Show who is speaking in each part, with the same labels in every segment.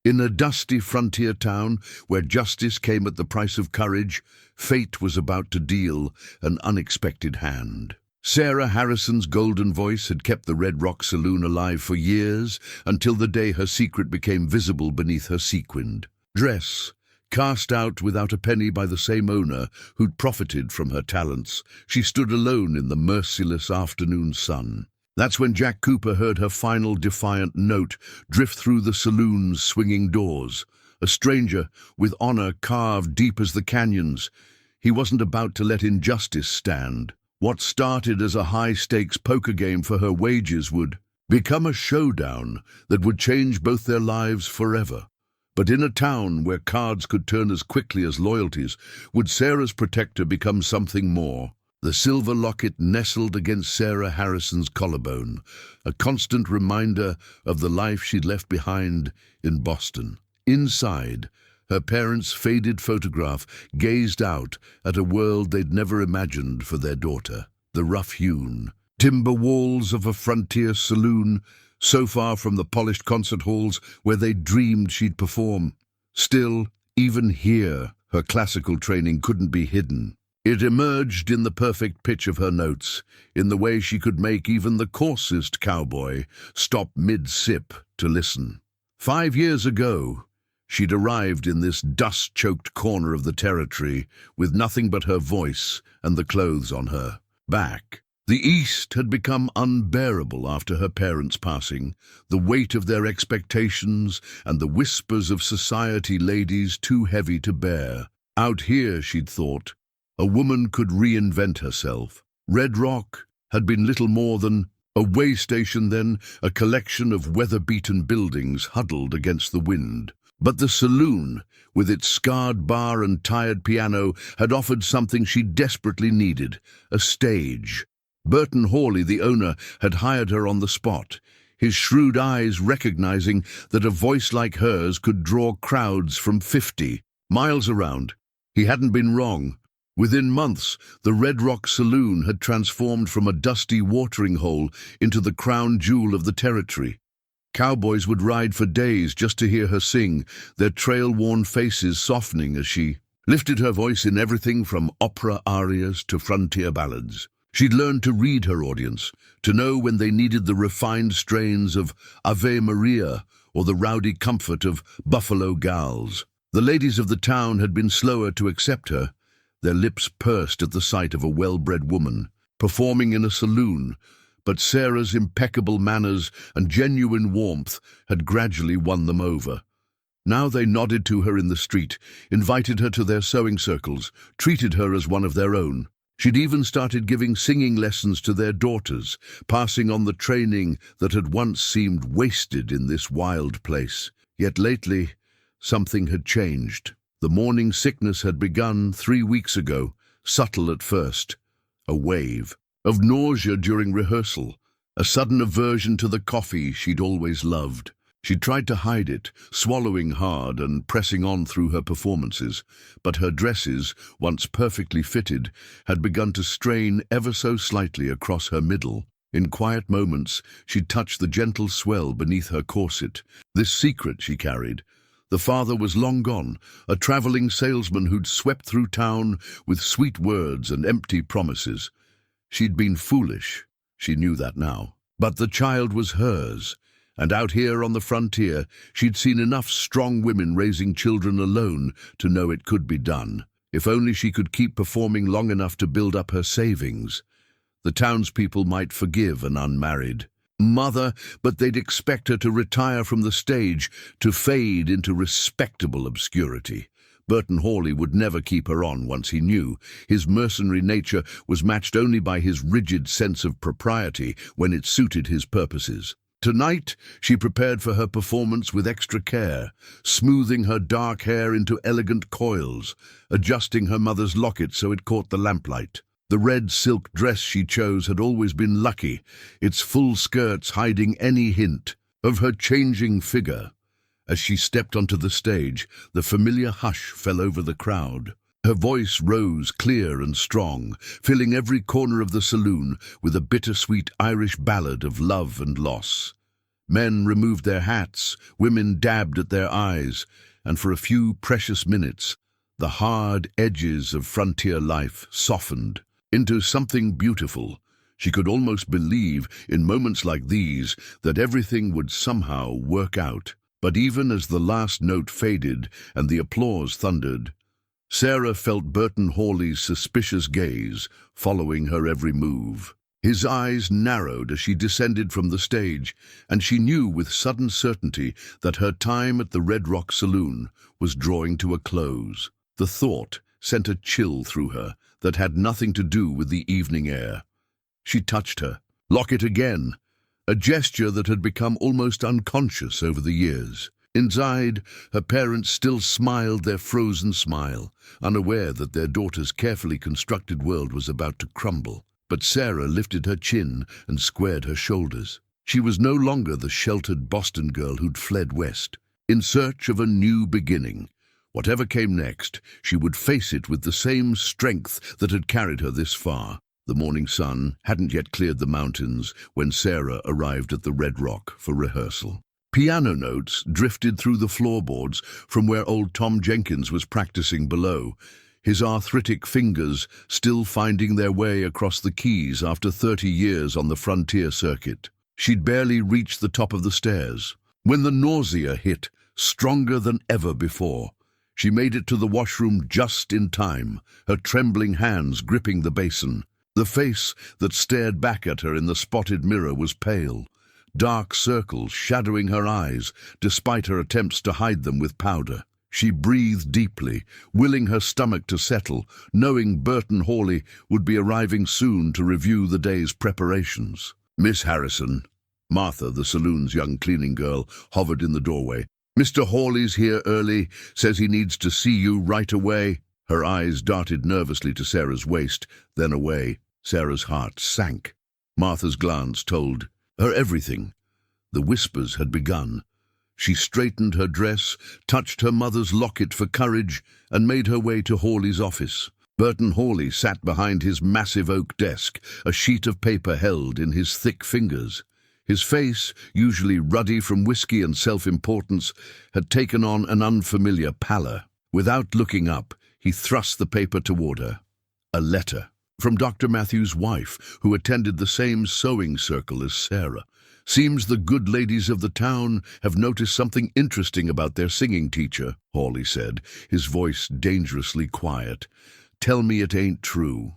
Speaker 1: In a dusty frontier town where justice came at the price of courage, fate was about to deal an unexpected hand. Sarah Harrison's golden voice had kept the Red Rock Saloon alive for years, until the day her secret became visible beneath her sequined dress. Cast out without a penny by the same owner who'd profited from her talents, she stood alone in the merciless afternoon sun. That's when Jack Cooper heard her final defiant note drift through the saloon's swinging doors. A stranger with honor carved deep as the canyons. He wasn't about to let injustice stand. What started as a high-stakes poker game for her wages would become a showdown that would change both their lives forever. But in a town where cards could turn as quickly as loyalties, would Sarah's protector become something more? The silver locket nestled against Sarah Harrison's collarbone, a constant reminder of the life she'd left behind in Boston. Inside, her parents' faded photograph gazed out at a world they'd never imagined for their daughter. The rough-hewn timber walls of a frontier saloon, so far from the polished concert halls where they dreamed she'd perform. Still, even here, her classical training couldn't be hidden. It emerged in the perfect pitch of her notes, in the way she could make even the coarsest cowboy stop mid-sip to listen. 5 years ago, she'd arrived in this dust-choked corner of the territory with nothing but her voice and the clothes on her back. The East had become unbearable after her parents' passing, the weight of their expectations and the whispers of society ladies too heavy to bear. Out here, she'd thought, a woman could reinvent herself. Red Rock had been little more than a way station then, a collection of weather-beaten buildings huddled against the wind. But the saloon, with its scarred bar and tired piano, had offered something she desperately needed, a stage. Burton Hawley, the owner, had hired her on the spot, his shrewd eyes recognizing that a voice like hers could draw crowds from 50 miles around. He hadn't been wrong. Within months, the Red Rock Saloon had transformed from a dusty watering hole into the crown jewel of the territory. Cowboys would ride for days just to hear her sing, their trail-worn faces softening as she lifted her voice in everything from opera arias to frontier ballads. She'd learned to read her audience, to know when they needed the refined strains of Ave Maria or the rowdy comfort of Buffalo Gals. The ladies of the town had been slower to accept her, their lips pursed at the sight of a well-bred woman performing in a saloon, but Sarah's impeccable manners and genuine warmth had gradually won them over. Now they nodded to her in the street, invited her to their sewing circles, treated her as one of their own. She'd even started giving singing lessons to their daughters, passing on the training that had once seemed wasted in this wild place. Yet lately, something had changed. The morning sickness had begun 3 weeks ago, subtle at first. A wave of nausea during rehearsal, a sudden aversion to the coffee she'd always loved. She tried to hide it, swallowing hard and pressing on through her performances, but her dresses, once perfectly fitted, had begun to strain ever so slightly across her middle. In quiet moments, she'd touch the gentle swell beneath her corset. This secret she carried. The father was long gone, a traveling salesman who'd swept through town with sweet words and empty promises. She'd been foolish, she knew that now. But the child was hers, and out here on the frontier, she'd seen enough strong women raising children alone to know it could be done. If only she could keep performing long enough to build up her savings. The townspeople might forgive an unmarried mother, but they'd expect her to retire from the stage, to fade into respectable obscurity. Burton Hawley would never keep her on once he knew. His mercenary nature was matched only by his rigid sense of propriety when it suited his purposes. Tonight, she prepared for her performance with extra care, smoothing her dark hair into elegant coils, adjusting her mother's locket so it caught the lamplight. The red silk dress she chose had always been lucky, its full skirts hiding any hint of her changing figure. As she stepped onto the stage, the familiar hush fell over the crowd. Her voice rose clear and strong, filling every corner of the saloon with a bittersweet Irish ballad of love and loss. Men removed their hats, women dabbed at their eyes, and for a few precious minutes, the hard edges of frontier life softened into something beautiful. She could almost believe, in moments like these, that everything would somehow work out. But even as the last note faded and the applause thundered, Sarah felt Burton Hawley's suspicious gaze following her every move. His eyes narrowed as she descended from the stage, and she knew with sudden certainty that her time at the Red Rock Saloon was drawing to a close. The thought sent a chill through her that had nothing to do with the evening air. She touched her. Lock it again, a gesture that had become almost unconscious over the years. Inside, her parents still smiled their frozen smile, unaware that their daughter's carefully constructed world was about to crumble. But Sarah lifted her chin and squared her shoulders. She was no longer the sheltered Boston girl who'd fled west, in search of a new beginning. Whatever came next, she would face it with the same strength that had carried her this far. The morning sun hadn't yet cleared the mountains when Sarah arrived at the Red Rock for rehearsal. Piano notes drifted through the floorboards from where old Tom Jenkins was practicing below, his arthritic fingers still finding their way across the keys after 30 years on the frontier circuit. She'd barely reached the top of the stairs when the nausea hit, stronger than ever before. She made it to the washroom just in time, her trembling hands gripping the basin. The face that stared back at her in the spotted mirror was pale, dark circles shadowing her eyes despite her attempts to hide them with powder. She breathed deeply, willing her stomach to settle, knowing Burton Hawley would be arriving soon to review the day's preparations. "Miss Harrison," Martha, the saloon's young cleaning girl, hovered in the doorway. "Mr. Hawley's here early, says he needs to see you right away." Her eyes darted nervously to Sarah's waist, then away. Sarah's heart sank. Martha's glance told her everything. The whispers had begun. She straightened her dress, touched her mother's locket for courage, and made her way to Hawley's office. Burton Hawley sat behind his massive oak desk, a sheet of paper held in his thick fingers. His face, usually ruddy from whiskey and self-importance, had taken on an unfamiliar pallor. Without looking up, he thrust the paper toward her. A letter from Dr. Matthew's wife, who attended the same sewing circle as Sarah. "Seems the good ladies of the town have noticed something interesting about their singing teacher," Hawley said, his voice dangerously quiet. "Tell me it ain't true."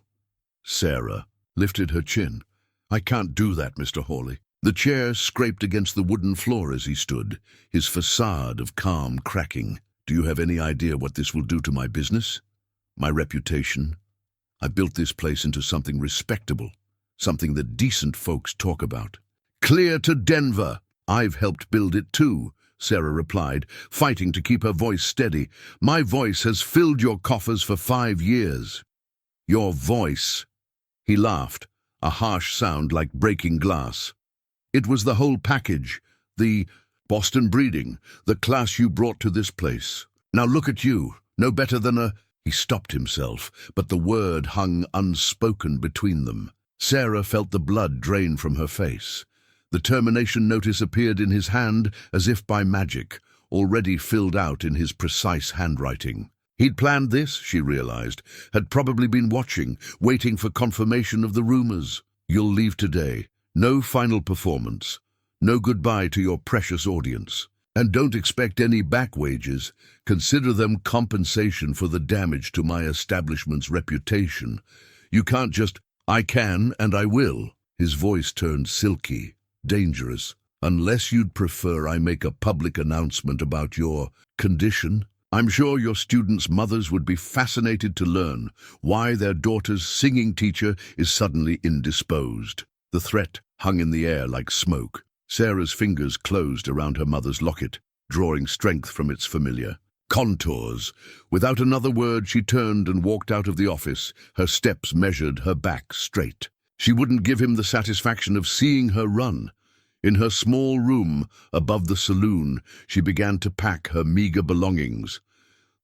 Speaker 1: Sarah lifted her chin. "I can't do that, Mr. Hawley." The chair scraped against the wooden floor as he stood, his facade of calm cracking. "Do you have any idea what this will do to my business? My reputation? I built this place into something respectable, something that decent folks talk about." "Clear to Denver." "I've helped build it too," Sarah replied, fighting to keep her voice steady. "My voice has filled your coffers for 5 years." "Your voice?" He laughed, a harsh sound like breaking glass. "It was the whole package, the Boston breeding, the class you brought to this place. Now look at you, no better than a—" He stopped himself, but the word hung unspoken between them. Sarah felt the blood drain from her face. The termination notice appeared in his hand as if by magic, already filled out in his precise handwriting. He'd planned this, she realized, had probably been watching, waiting for confirmation of the rumors. "You'll leave today. No final performance. No goodbye to your precious audience. And don't expect any back wages. Consider them compensation for the damage to my establishment's reputation. You can't just—" "I can and I will." His voice turned silky, dangerous. "Unless you'd prefer I make a public announcement about your condition. I'm sure your students' mothers would be fascinated to learn why their daughter's singing teacher is suddenly indisposed." The threat hung in the air like smoke. Sarah's fingers closed around her mother's locket, drawing strength from its familiar contours. Without another word, she turned and walked out of the office, her steps measured, her back straight. She wouldn't give him the satisfaction of seeing her run. In her small room above the saloon, she began to pack her meager belongings.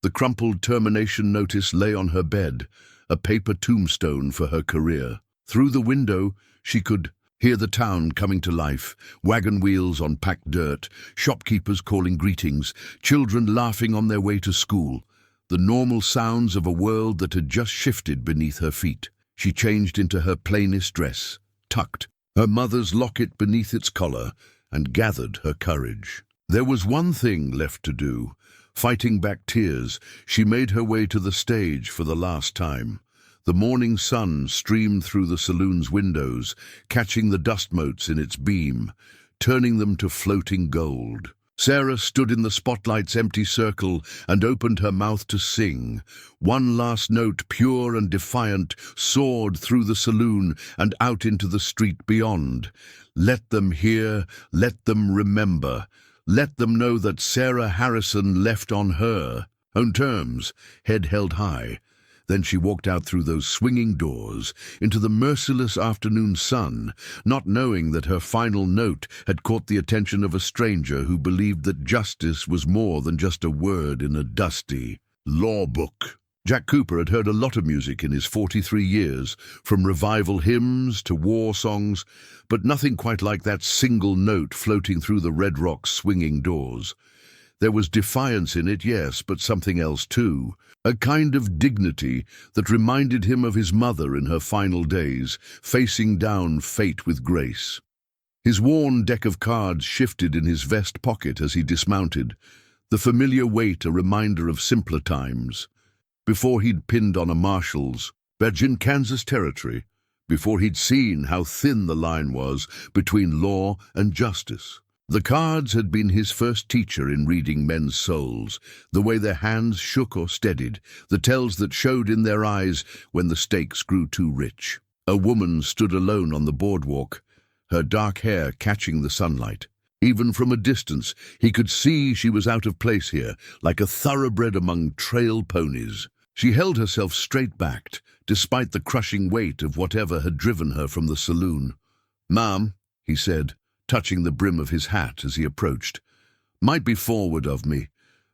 Speaker 1: The crumpled termination notice lay on her bed, a paper tombstone for her career. Through the window, she could Hear the town coming to life, wagon wheels on packed dirt, shopkeepers calling greetings, children laughing on their way to school. The normal sounds of a world that had just shifted beneath her feet. She changed into her plainest dress, tucked her mother's locket beneath its collar, and gathered her courage. There was one thing left to do. Fighting back tears, she made her way to the stage for the last time. The morning sun streamed through the saloon's windows, catching the dust motes in its beam, turning them to floating gold. Sarah stood in the spotlight's empty circle and opened her mouth to sing. One last note, pure and defiant, soared through the saloon and out into the street beyond. Let them hear, let them remember. Let them know that Sarah Harrison left on her own terms, head held high. Then she walked out through those swinging doors into the merciless afternoon sun, not knowing that her final note had caught the attention of a stranger who believed that justice was more than just a word in a dusty law book. Jack Cooper had heard a lot of music in his 43 years, from revival hymns to war songs, but nothing quite like that single note floating through the Red Rock swinging doors. There was defiance in it, yes, but something else too. A kind of dignity that reminded him of his mother in her final days, facing down fate with grace. His worn deck of cards shifted in his vest pocket as he dismounted, the familiar weight a reminder of simpler times. Before he'd pinned on a marshal's badge in Kansas territory, before he'd seen how thin the line was between law and justice. The cards had been his first teacher in reading men's souls, the way their hands shook or steadied, the tells that showed in their eyes when the stakes grew too rich. A woman stood alone on the boardwalk, her dark hair catching the sunlight. Even from a distance, he could see she was out of place here, like a thoroughbred among trail ponies. She held herself straight-backed, despite the crushing weight of whatever had driven her from the saloon. "Ma'am," he said, touching the brim of his hat as he approached. "Might be forward of me,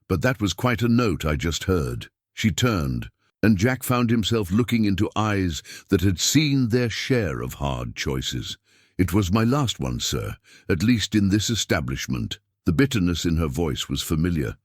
Speaker 1: but that was quite a note I just heard." She turned, and Jack found himself looking into eyes that had seen their share of hard choices. "It was my last one, sir, at least in this establishment." The bitterness in her voice was familiar.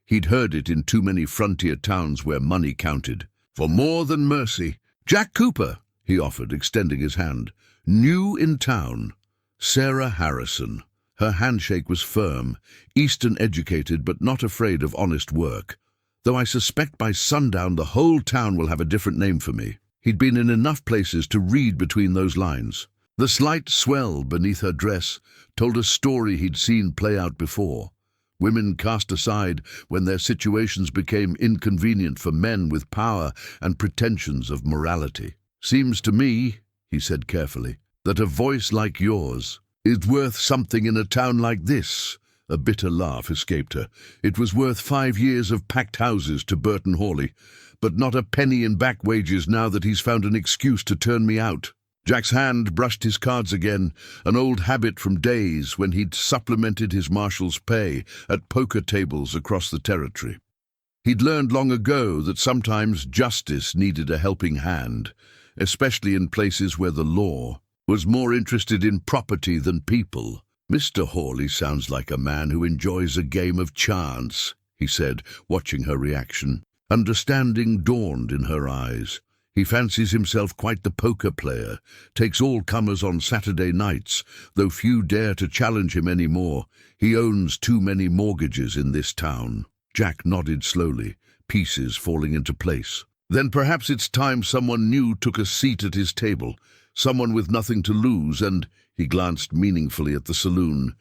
Speaker 1: He'd heard it in too many frontier towns where money counted. "For more than mercy." "Jack Cooper," he offered, extending his hand. "New in town. Sarah Harrison." Her handshake was firm, Eastern educated but not afraid of honest work. "Though I suspect by sundown the whole town will have a different name for me." He'd been in enough places to read between those lines. The slight swell beneath her dress told a story he'd seen play out before. Women cast aside when their situations became inconvenient for men with power and pretensions of morality. "Seems to me," he said carefully, "that a voice like yours is worth something in a town like this." A bitter laugh escaped her. "It was worth 5 years of packed houses to Burton Hawley, but not a penny in back wages now that he's found an excuse to turn me out." Jack's hand brushed his cards again, an old habit from days when he'd supplemented his marshal's pay at poker tables across the territory. He'd learned long ago that sometimes justice needed a helping hand, especially in places where the law was more interested in property than people. "Mr. Hawley sounds like a man who enjoys a game of chance," he said, watching her reaction. Understanding dawned in her eyes. "He fancies himself quite the poker player, takes all comers on Saturday nights, though few dare to challenge him any more. He owns too many mortgages in this town." Jack nodded slowly, pieces falling into place. "Then perhaps it's time someone new took a seat at his table, someone with nothing to lose and," he glanced meaningfully at the saloon,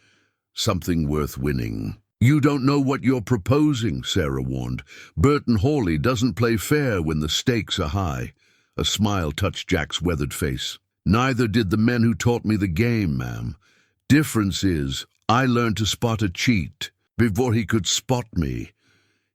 Speaker 1: "something worth winning." "You don't know what you're proposing," Sarah warned. "Burton Hawley doesn't play fair when the stakes are high." A smile touched Jack's weathered face. "Neither did the men who taught me the game, ma'am. Difference is, I learned to spot a cheat before he could spot me."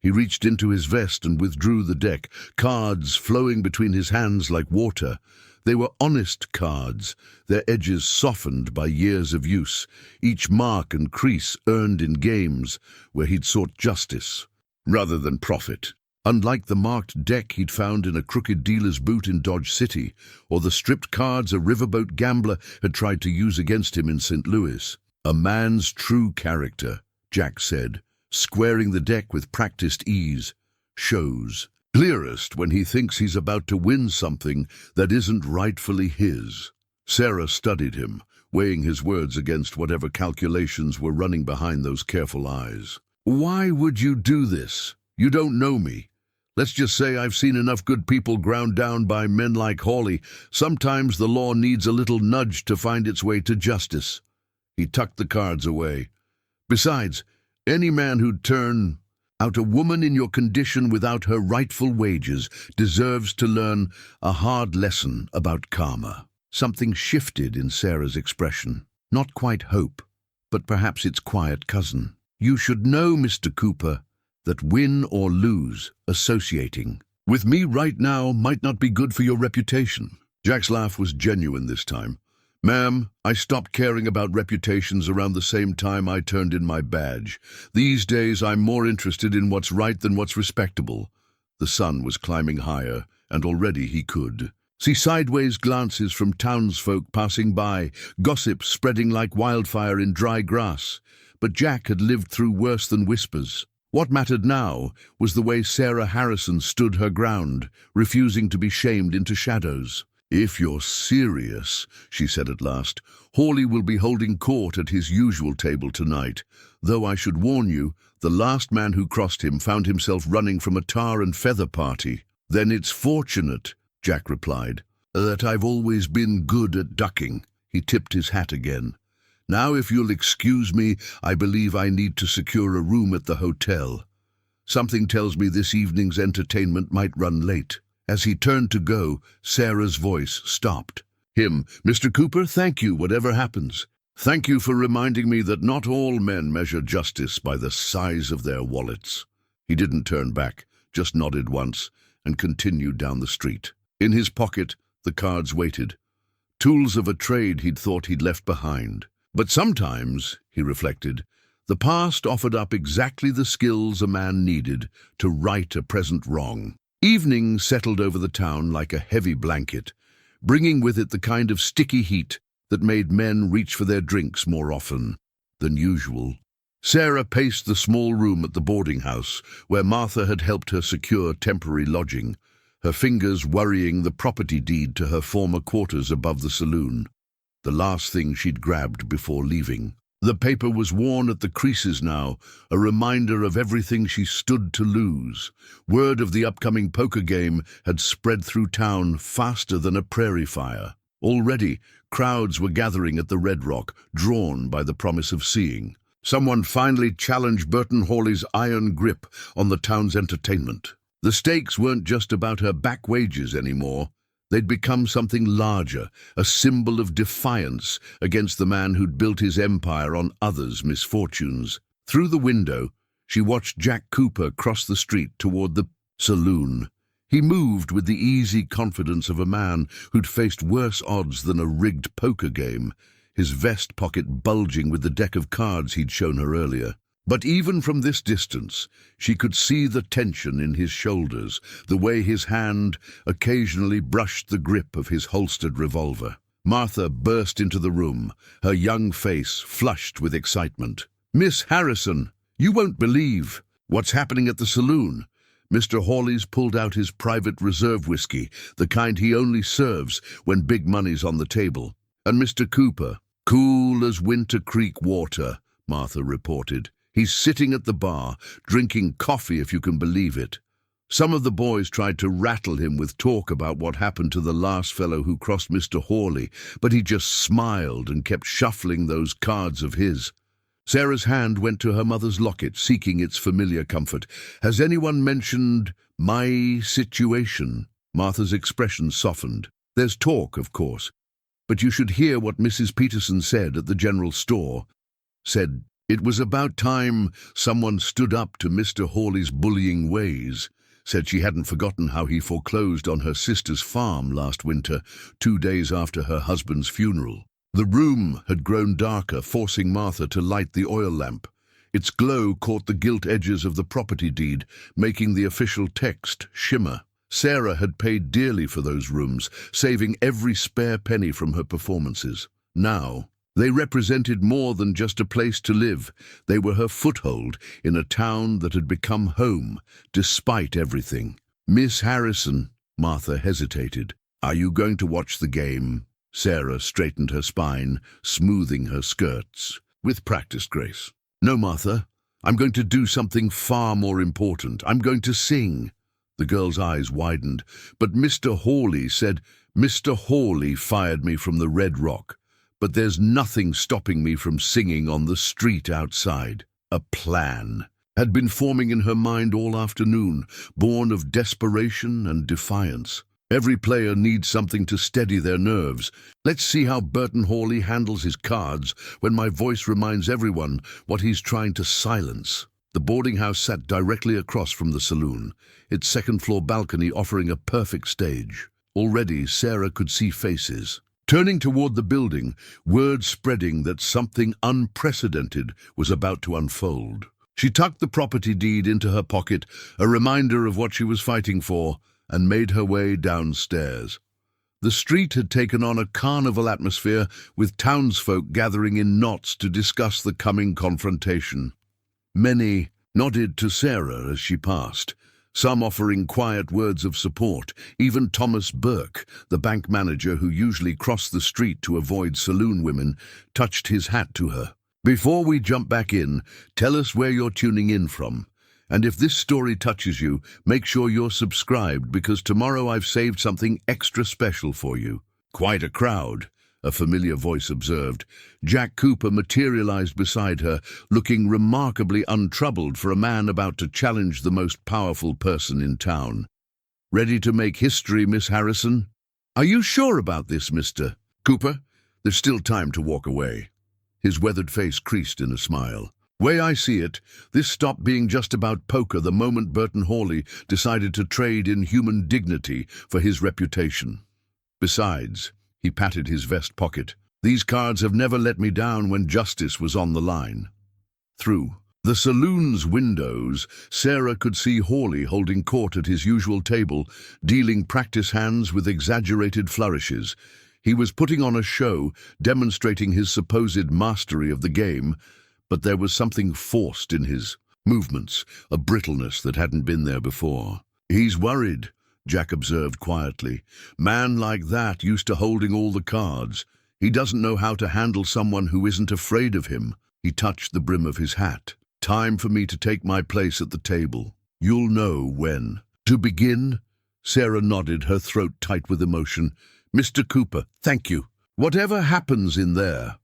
Speaker 1: He reached into his vest and withdrew the deck, cards flowing between his hands like water. They were honest cards, their edges softened by years of use, each mark and crease earned in games where he'd sought justice rather than profit. Unlike the marked deck he'd found in a crooked dealer's boot in Dodge City, or the stripped cards a riverboat gambler had tried to use against him in St. Louis. A man's true character, Jack said, squaring the deck with practiced ease, shows clearest when he thinks he's about to win something that isn't rightfully his. Sarah studied him, weighing his words against whatever calculations were running behind those careful eyes. Why would you do this? You don't know me. Let's just say I've seen enough good people ground down by men like Hawley. Sometimes the law needs a little nudge to find its way to justice. He tucked the cards away. Besides, any man who'd turn out a woman in your condition without her rightful wages deserves to learn a hard lesson about karma. Something shifted in Sarah's expression. Not quite hope, but perhaps its quiet cousin. You should know, Mr. Cooper, that win or lose, associating with me right now might not be good for your reputation. Jack's laugh was genuine this time. Ma'am, I stopped caring about reputations around the same time I turned in my badge. These days I'm more interested in what's right than what's respectable. The sun was climbing higher, and already he could see sideways glances from townsfolk passing by, gossip spreading like wildfire in dry grass. But Jack had lived through worse than whispers. What mattered now was the way Sarah Harrison stood her ground, refusing to be shamed into shadows. If you're serious, she said at last, Hawley will be holding court at his usual table tonight, though I should warn you, the last man who crossed him found himself running from a tar and feather party. Then it's fortunate, Jack replied, that I've always been good at ducking. He tipped his hat again. Now, if you'll excuse me, I believe I need to secure a room at the hotel. Something tells me this evening's entertainment might run late. As he turned to go, Sarah's voice stopped. Mr. Cooper, thank you, whatever happens. Thank you for reminding me that not all men measure justice by the size of their wallets. He didn't turn back, just nodded once, and continued down the street. In his pocket, the cards waited. Tools of a trade he'd thought he'd left behind. But sometimes, he reflected, the past offered up exactly the skills a man needed to right a present wrong. Evening settled over the town like a heavy blanket, bringing with it the kind of sticky heat that made men reach for their drinks more often than usual. Sarah paced the small room at the boarding house where Martha had helped her secure temporary lodging, her fingers worrying the property deed to her former quarters above the saloon, the last thing she'd grabbed before leaving. The paper was worn at the creases now, a reminder of everything she stood to lose. Word of the upcoming poker game had spread through town faster than a prairie fire. Already, crowds were gathering at the Red Rock, drawn by the promise of seeing. Someone finally challenged Burton Hawley's iron grip on the town's entertainment. The stakes weren't just about her back wages anymore. They'd become something larger, a symbol of defiance against the man who'd built his empire on others' misfortunes. Through the window, she watched Jack Cooper cross the street toward the saloon. He moved with the easy confidence of a man who'd faced worse odds than a rigged poker game, his vest pocket bulging with the deck of cards he'd shown her earlier. But even from this distance, she could see the tension in his shoulders, the way his hand occasionally brushed the grip of his holstered revolver. Martha burst into the room, her young face flushed with excitement. "Miss Harrison, you won't believe what's happening at the saloon." Mr. Hawley's pulled out his private reserve whiskey, the kind he only serves when big money's on the table. And Mr. Cooper, cool as Winter Creek water, Martha reported. He's sitting at the bar, drinking coffee if you can believe it. Some of the boys tried to rattle him with talk about what happened to the last fellow who crossed Mr. Hawley, but he just smiled and kept shuffling those cards of his. Sarah's hand went to her mother's locket, seeking its familiar comfort. "Has anyone mentioned my situation?" Martha's expression softened. "There's talk, of course, but you should hear what Mrs. Peterson said at the general store. Said it was about time someone stood up to Mr. Hawley's bullying ways. Said she hadn't forgotten how he foreclosed on her sister's farm last winter, 2 days after her husband's funeral." The room had grown darker, forcing Martha to light the oil lamp. Its glow caught the gilt edges of the property deed, making the official text shimmer. Sarah had paid dearly for those rooms, saving every spare penny from her performances. Now, they represented more than just a place to live. They were her foothold in a town that had become home, despite everything. "Miss Harrison," Martha hesitated. "Are you going to watch the game?" Sarah straightened her spine, smoothing her skirts, with practiced grace. "No, Martha. I'm going to do something far more important. I'm going to sing." The girl's eyes widened. "But Mr. Hawley said—" "Mr. Hawley fired me from the Red Rock. But there's nothing stopping me from singing on the street outside." A plan had been forming in her mind all afternoon, born of desperation and defiance. Every player needs something to steady their nerves. Let's see how Burton Hawley handles his cards when my voice reminds everyone what he's trying to silence. The boarding house sat directly across from the saloon, its second-floor balcony offering a perfect stage. Already, Sarah could see faces. Turning toward the building, word spreading that something unprecedented was about to unfold. She tucked the property deed into her pocket, a reminder of what she was fighting for, and made her way downstairs. The street had taken on a carnival atmosphere, with townsfolk gathering in knots to discuss the coming confrontation. Many nodded to Sarah as she passed, some offering quiet words of support. Even Thomas Burke, the bank manager who usually crossed the street to avoid saloon women, touched his hat to her. "Before we jump back in, tell us where you're tuning in from. And if this story touches you, make sure you're subscribed, because tomorrow I've saved something extra special for you." "Quite a crowd," a familiar voice observed. Jack Cooper materialized beside her, looking remarkably untroubled for a man about to challenge the most powerful person in town. "Ready to make history, Miss Harrison?" "Are you sure about this, Mr. Cooper? There's still time to walk away." His weathered face creased in a smile. "Way I see it, this stopped being just about poker the moment Burton Hawley decided to trade in human dignity for his reputation. Besides," he patted his vest pocket, "these cards have never let me down when justice was on the line." Through the saloon's windows, Sarah could see Hawley holding court at his usual table, dealing practice hands with exaggerated flourishes. He was putting on a show, demonstrating his supposed mastery of the game, but there was something forced in his movements, a brittleness that hadn't been there before. "He's worried," Jack observed quietly. "Man like that, used to holding all the cards. He doesn't know how to handle someone who isn't afraid of him." He touched the brim of his hat. "Time for me to take my place at the table. You'll know when." "To begin?" Sarah nodded, her throat tight with emotion. "Mr. Cooper, thank you. Whatever happens in there,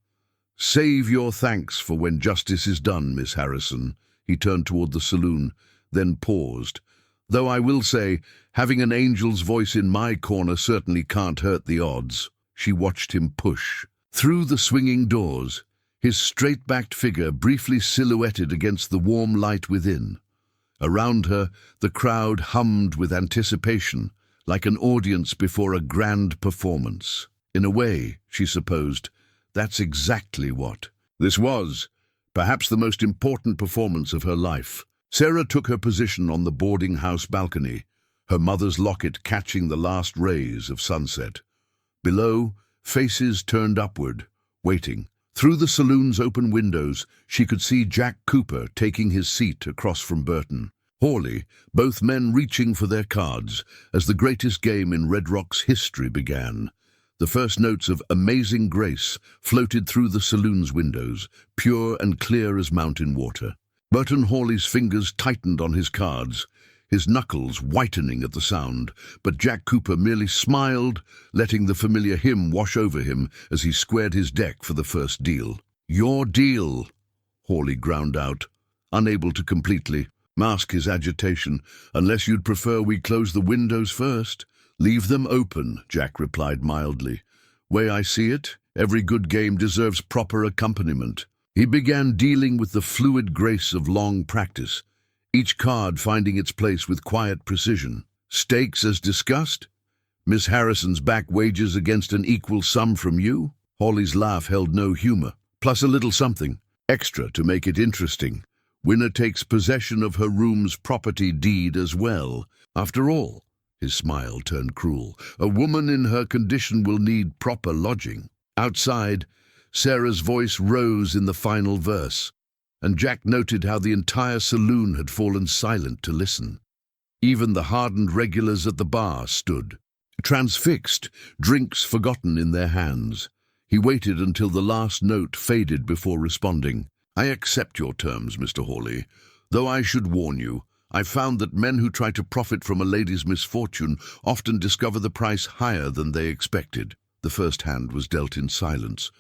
Speaker 1: save your thanks for when justice is done, Miss Harrison." He turned toward the saloon, then paused. "Though I will say, having an angel's voice in my corner certainly can't hurt the odds." She watched him push through the swinging doors, his straight-backed figure briefly silhouetted against the warm light within. Around her, the crowd hummed with anticipation, like an audience before a grand performance. In a way, she supposed, that's exactly what this was, perhaps the most important performance of her life. Sarah took her position on the boarding house balcony, her mother's locket catching the last rays of sunset. Below, faces turned upward, waiting. Through the saloon's open windows, she could see Jack Cooper taking his seat across from Burton Hawley, both men reaching for their cards, as the greatest game in Red Rock's history began. The first notes of Amazing Grace floated through the saloon's windows, pure and clear as mountain water. Burton Hawley's fingers tightened on his cards, his knuckles whitening at the sound, but Jack Cooper merely smiled, letting the familiar hymn wash over him as he squared his deck for the first deal. "Your deal," Hawley ground out, unable to completely mask his agitation. "Unless you'd prefer we close the windows first." "Leave them open," Jack replied mildly. "Way I see it, every good game deserves proper accompaniment." He began dealing with the fluid grace of long practice, each card finding its place with quiet precision. "Stakes as discussed? Miss Harrison's back wages against an equal sum from you?" Hawley's laugh held no humor, plus a little something extra to make it interesting. Winner takes possession of her room's property deed as well. After all, his smile turned cruel, a woman in her condition will need proper lodging. Outside, Sarah's voice rose in the final verse, and Jack noted how the entire saloon had fallen silent to listen. Even the hardened regulars at the bar stood, transfixed, drinks forgotten in their hands. He waited until the last note faded before responding. "I accept your terms, Mr. Hawley, though I should warn you, I found that men who try to profit from a lady's misfortune often discover the price higher than they expected." The first hand was dealt in silence,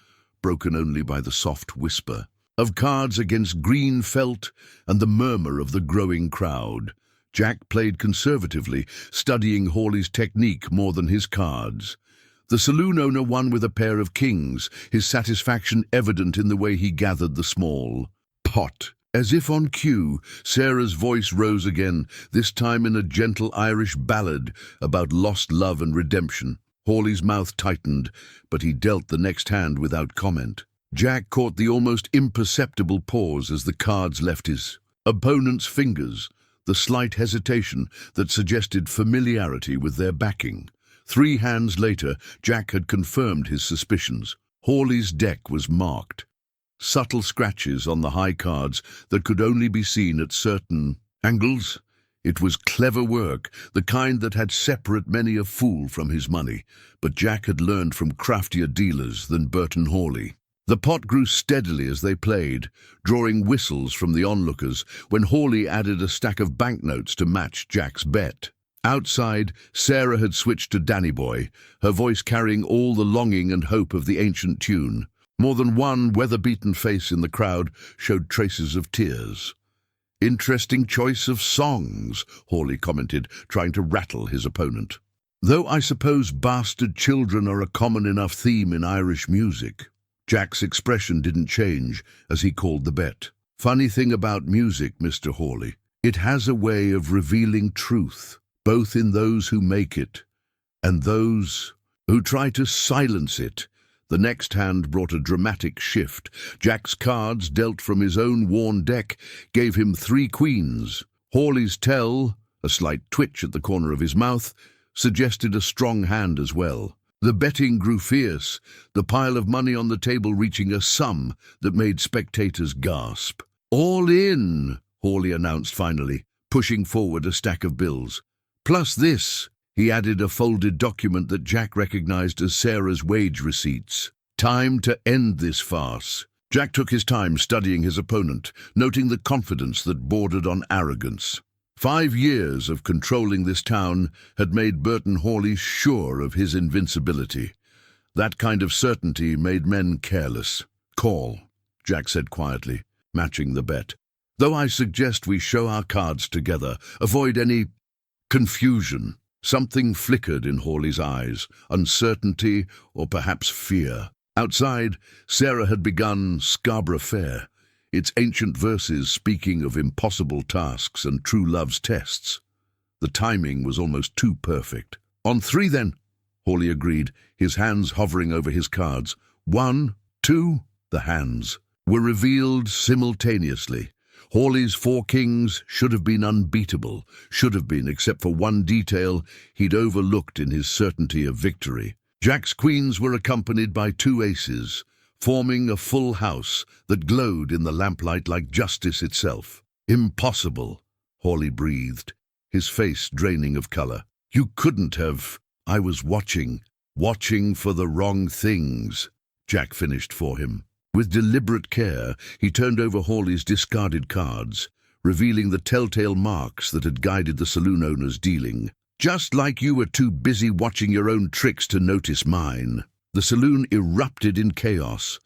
Speaker 1: broken only by the soft whisper of cards against green felt and the murmur of the growing crowd. Jack played conservatively, studying Hawley's technique more than his cards. The saloon owner won with a pair of kings, his satisfaction evident in the way he gathered the small pot. As if on cue, Sarah's voice rose again, this time in a gentle Irish ballad about lost love and redemption. Hawley's mouth tightened, but he dealt the next hand without comment. Jack caught the almost imperceptible pause as the cards left his opponent's fingers, the slight hesitation that suggested familiarity with their backing. 3 hands later, Jack had confirmed his suspicions. Hawley's deck was marked. Subtle scratches on the high cards that could only be seen at certain angles. It was clever work, the kind that had separate many a fool from his money, but Jack had learned from craftier dealers than Burton Hawley. The pot grew steadily as they played, drawing whistles from the onlookers when Hawley added a stack of banknotes to match Jack's bet. Outside, Sarah had switched to Danny Boy, her voice carrying all the longing and hope of the ancient tune. More than one weather-beaten face in the crowd showed traces of tears. "Interesting choice of songs," Hawley commented, trying to rattle his opponent. "Though I suppose bastard children are a common enough theme in Irish music." Jack's expression didn't change as he called the bet. "Funny thing about music, Mr. Hawley, it has a way of revealing truth, both in those who make it and those who try to silence it." The next hand brought a dramatic shift. Jack's cards, dealt from his own worn deck, gave him 3 queens. Hawley's tell, a slight twitch at the corner of his mouth, suggested a strong hand as well. The betting grew fierce, the pile of money on the table reaching a sum that made spectators gasp. "All in," Hawley announced finally, pushing forward a stack of bills. "Plus this." He added a folded document that Jack recognized as Sarah's wage receipts. "Time to end this farce." Jack took his time studying his opponent, noting the confidence that bordered on arrogance. 5 years of controlling this town had made Burton Hawley sure of his invincibility. That kind of certainty made men careless. "Call," Jack said quietly, matching the bet. "Though I suggest we show our cards together, avoid any confusion." Something flickered in Hawley's eyes, uncertainty or perhaps fear. Outside, Sarah had begun Scarborough Fair, its ancient verses speaking of impossible tasks and true love's tests. The timing was almost too perfect. "On 3 then," Hawley agreed, his hands hovering over his cards. 1, 2, the hands were revealed simultaneously. Hawley's 4 kings should have been unbeatable, except for one detail he'd overlooked in his certainty of victory. Jack's queens were accompanied by 2 aces, forming a full house that glowed in the lamplight like justice itself. "Impossible," Hawley breathed, his face draining of color. "You couldn't have." "I was watching for the wrong things," Jack finished for him. With deliberate care, he turned over Hawley's discarded cards, revealing the telltale marks that had guided the saloon owner's dealing. "Just like you were too busy watching your own tricks to notice mine." The saloon erupted in chaos.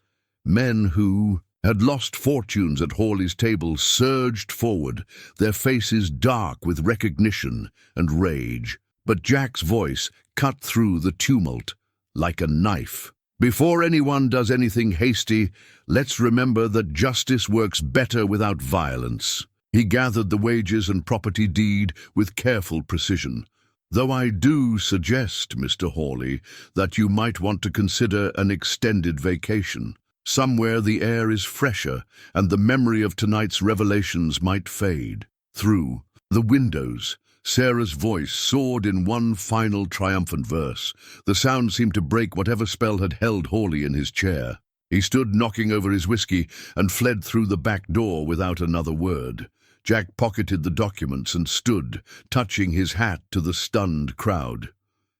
Speaker 1: Men who had lost fortunes at Hawley's table surged forward, their faces dark with recognition and rage. But Jack's voice cut through the tumult like a knife. "Before anyone does anything hasty, let's remember that justice works better without violence." He gathered the wages and property deed with careful precision. "Though I do suggest, Mr. Hawley, that you might want to consider an extended vacation." Somewhere the air is fresher, and the memory of tonight's revelations might fade. Through the windows, Sarah's voice soared in one final triumphant verse. The sound seemed to break whatever spell had held Hawley in his chair. He stood knocking over his whiskey and fled through the back door without another word. Jack pocketed the documents and stood, touching his hat to the stunned crowd.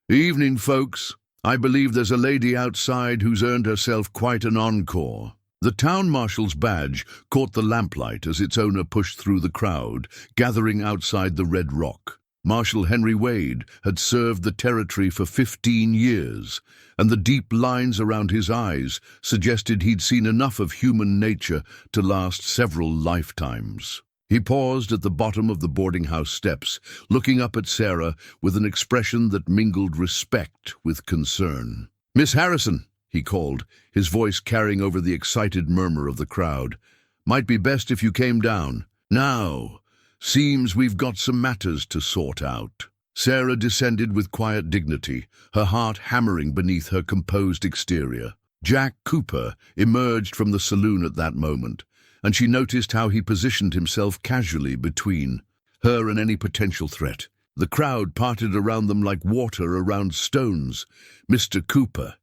Speaker 1: "Evening, folks. I believe there's a lady outside who's earned herself quite an encore." The town marshal's badge caught the lamplight as its owner pushed through the crowd, gathering outside the Red Rock. Marshal Henry Wade had served the territory for 15 years, and the deep lines around his eyes suggested he'd seen enough of human nature to last several lifetimes. He paused at the bottom of the boarding house steps, looking up at Sarah with an expression that mingled respect with concern. "Miss Harrison," he called, his voice carrying over the excited murmur of the crowd. "Might be best if you came down. Now, seems we've got some matters to sort out." Sarah descended with quiet dignity, her heart hammering beneath her composed exterior. Jack Cooper emerged from the saloon at that moment, and she noticed how he positioned himself casually between her and any potential threat. The crowd parted around them like water around stones. "Mr. Cooper."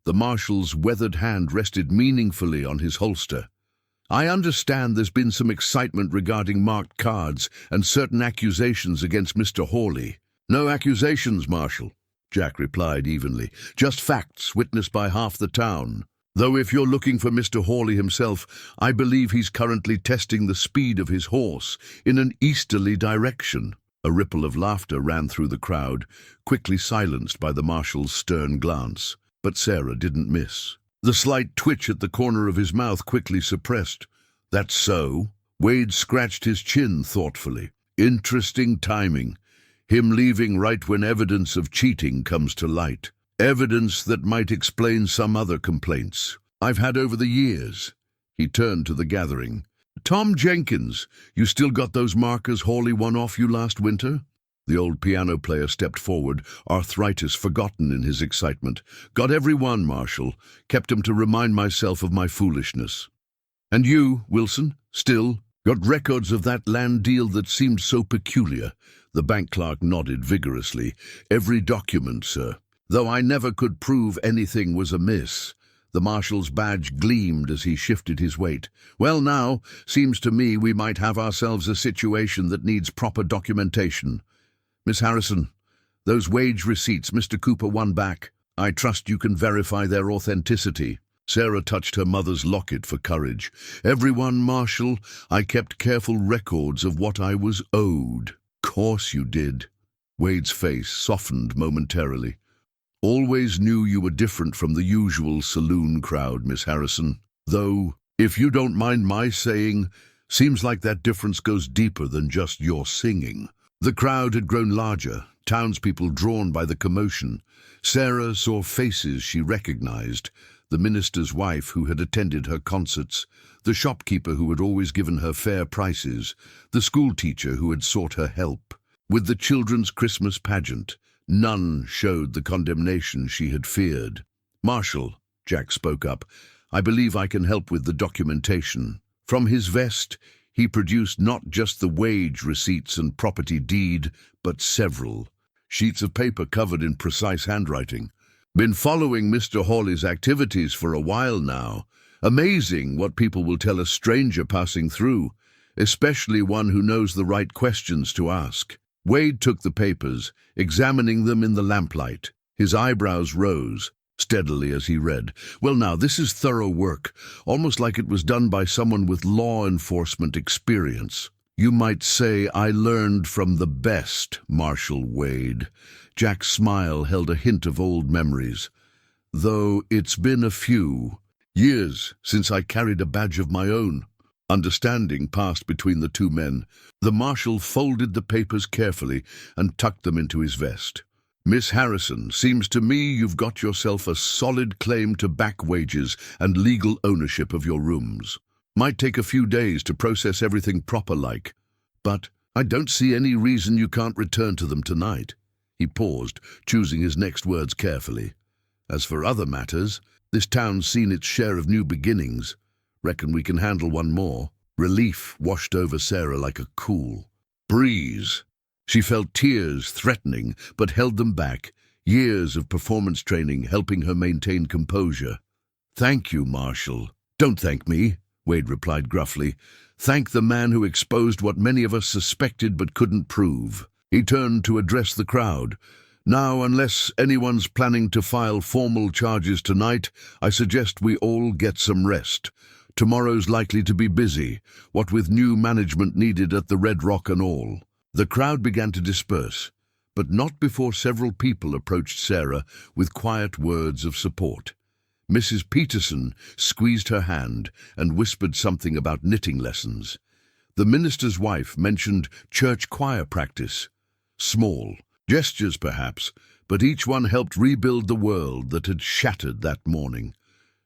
Speaker 1: The marshal's weathered hand rested meaningfully on his holster. "I understand there's been some excitement regarding marked cards and certain accusations against Mr. Hawley." "No accusations, Marshal," Jack replied evenly. "Just facts witnessed by half the town. Though if you're looking for Mr. Hawley himself, I believe he's currently testing the speed of his horse in an easterly direction." A ripple of laughter ran through the crowd, quickly silenced by the marshal's stern glance. But Sarah didn't miss. The slight twitch at the corner of his mouth quickly suppressed. "That's so?" Wade scratched his chin thoughtfully. "Interesting timing. Him leaving right when evidence of cheating comes to light. Evidence that might explain some other complaints I've had over the years." He turned to the gathering. "Tom Jenkins, you still got those markers Hawley won off you last winter?" The old piano player stepped forward, arthritis forgotten in his excitement. "Got every one, Marshal. Kept 'em to remind myself of my foolishness." "And you, Wilson, still got records of that land deal that seemed so peculiar?" The bank clerk nodded vigorously. "Every document, sir. Though I never could prove anything was amiss." The marshal's badge gleamed as he shifted his weight. "Well now, seems to me we might have ourselves a situation that needs proper documentation. Miss Harrison, those wage receipts Mr. Cooper won back, I trust you can verify their authenticity." Sarah touched her mother's locket for courage. "Everyone, Marshal, I kept careful records of what I was owed." "Course you did." Wade's face softened momentarily. "Always knew you were different from the usual saloon crowd, Miss Harrison. Though, if you don't mind my saying, seems like that difference goes deeper than just your singing." The crowd had grown larger, townspeople drawn by the commotion. Sarah saw faces she recognized: the minister's wife who had attended her concerts, the shopkeeper who had always given her fair prices, the schoolteacher who had sought her help. With the children's Christmas pageant, none showed the condemnation she had feared. "Marshal," Jack spoke up, "I believe I can help with the documentation." From his vest, he produced not just the wage receipts and property deed, but several sheets of paper covered in precise handwriting. "Been following Mr. Hawley's activities for a while now. Amazing what people will tell a stranger passing through, especially one who knows the right questions to ask." Wade took the papers, examining them in the lamplight. His eyebrows rose steadily as he read. "Well now, this is thorough work, almost like it was done by someone with law enforcement experience. You might say I learned from the best, Marshal Wade." Jack's smile held a hint of old memories. "Though it's been a few years since I carried a badge of my own." Understanding passed between the two men. The marshal folded the papers carefully and tucked them into his vest. "Miss Harrison, seems to me you've got yourself a solid claim to back wages and legal ownership of your rooms. Might take a few days to process everything proper-like, but I don't see any reason you can't return to them tonight." He paused, choosing his next words carefully. "As for other matters, This town's seen its share of new beginnings. Reckon we can handle one more." Relief washed over Sarah like a cool breeze. She felt tears threatening, but held them back, years of performance training helping her maintain composure. "Thank you, Marshal." "Don't thank me," Wade replied gruffly. "Thank the man who exposed what many of us suspected but couldn't prove." He turned to address the crowd. "Now, unless anyone's planning to file formal charges tonight, I suggest we all get some rest. Tomorrow's likely to be busy, what with new management needed at the Red Rock and all." The crowd began to disperse, but not before several people approached Sarah with quiet words of support. Mrs. Peterson squeezed her hand and whispered something about knitting lessons. The minister's wife mentioned church choir practice. Small gestures, perhaps, but each one helped rebuild the world that had shattered that morning.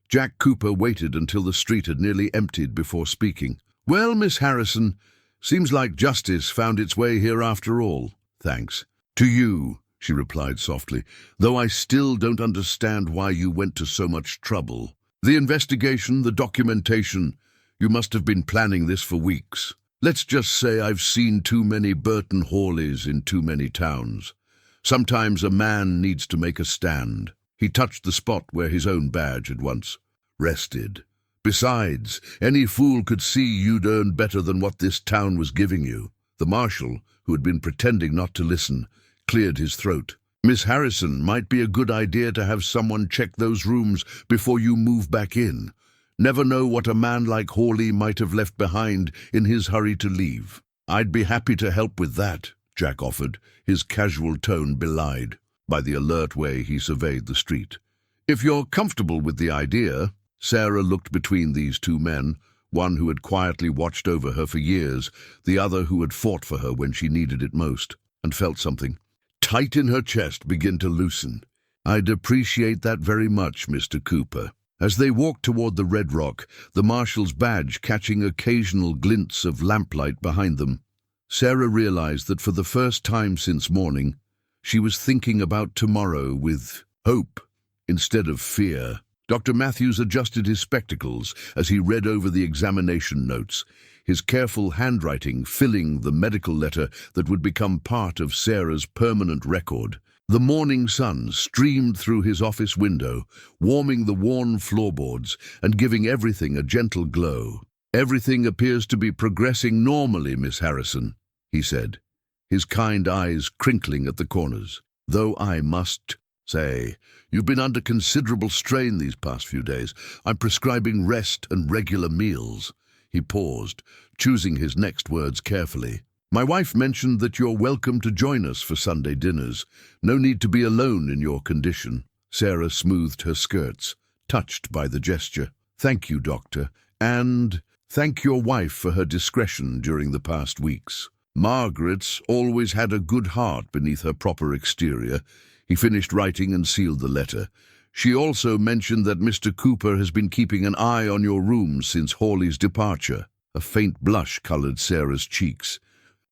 Speaker 1: Jack Cooper waited until the street had nearly emptied before speaking. "Well, Miss Harrison, seems like justice found its way here after all." "Thanks." "To you," she replied softly, "though I still don't understand why you went to so much trouble. The investigation, the documentation, you must have been planning this for weeks. Let's just say I've seen too many Burton Hawleys in too many towns. Sometimes a man needs to make a stand." He touched the spot where his own badge had once rested. "Besides, any fool could see you'd earned better than what this town was giving you." The marshal, who had been pretending not to listen, cleared his throat. "Miss Harrison, might be a good idea to have someone check those rooms before you move back in. Never know what a man like Hawley might have left behind in his hurry to leave." "I'd be happy to help with that," Jack offered, his casual tone belied by the alert way he surveyed the street. "If you're comfortable with the idea." Sarah looked between these two men, one who had quietly watched over her for years, the other who had fought for her when she needed it most, and felt something tight in her chest begin to loosen. "I'd appreciate that very much, Mr. Cooper." As they walked toward the Red Rock, the marshal's badge catching occasional glints of lamplight behind them, Sarah realized that for the first time since morning, she was thinking about tomorrow with hope instead of fear. Dr. Matthews adjusted his spectacles as he read over the examination notes, his careful handwriting filling the medical letter that would become part of Sarah's permanent record. The morning sun streamed through his office window, warming the worn floorboards and giving everything a gentle glow. "Everything appears to be progressing normally, Miss Harrison," he said, his kind eyes crinkling at the corners. "Though I must say, you've been under considerable strain these past few days. I'm prescribing rest and regular meals." He paused, choosing his next words carefully. "My wife mentioned that you're welcome to join us for Sunday dinners. No need to be alone in your condition." Sarah smoothed her skirts, touched by the gesture. "Thank you, Doctor, and thank your wife for her discretion during the past weeks." Margaret's always had a good heart beneath her proper exterior. He finished writing and sealed the letter. "She also mentioned that Mr. Cooper has been keeping an eye on your rooms since Hawley's departure." A faint blush colored Sarah's cheeks.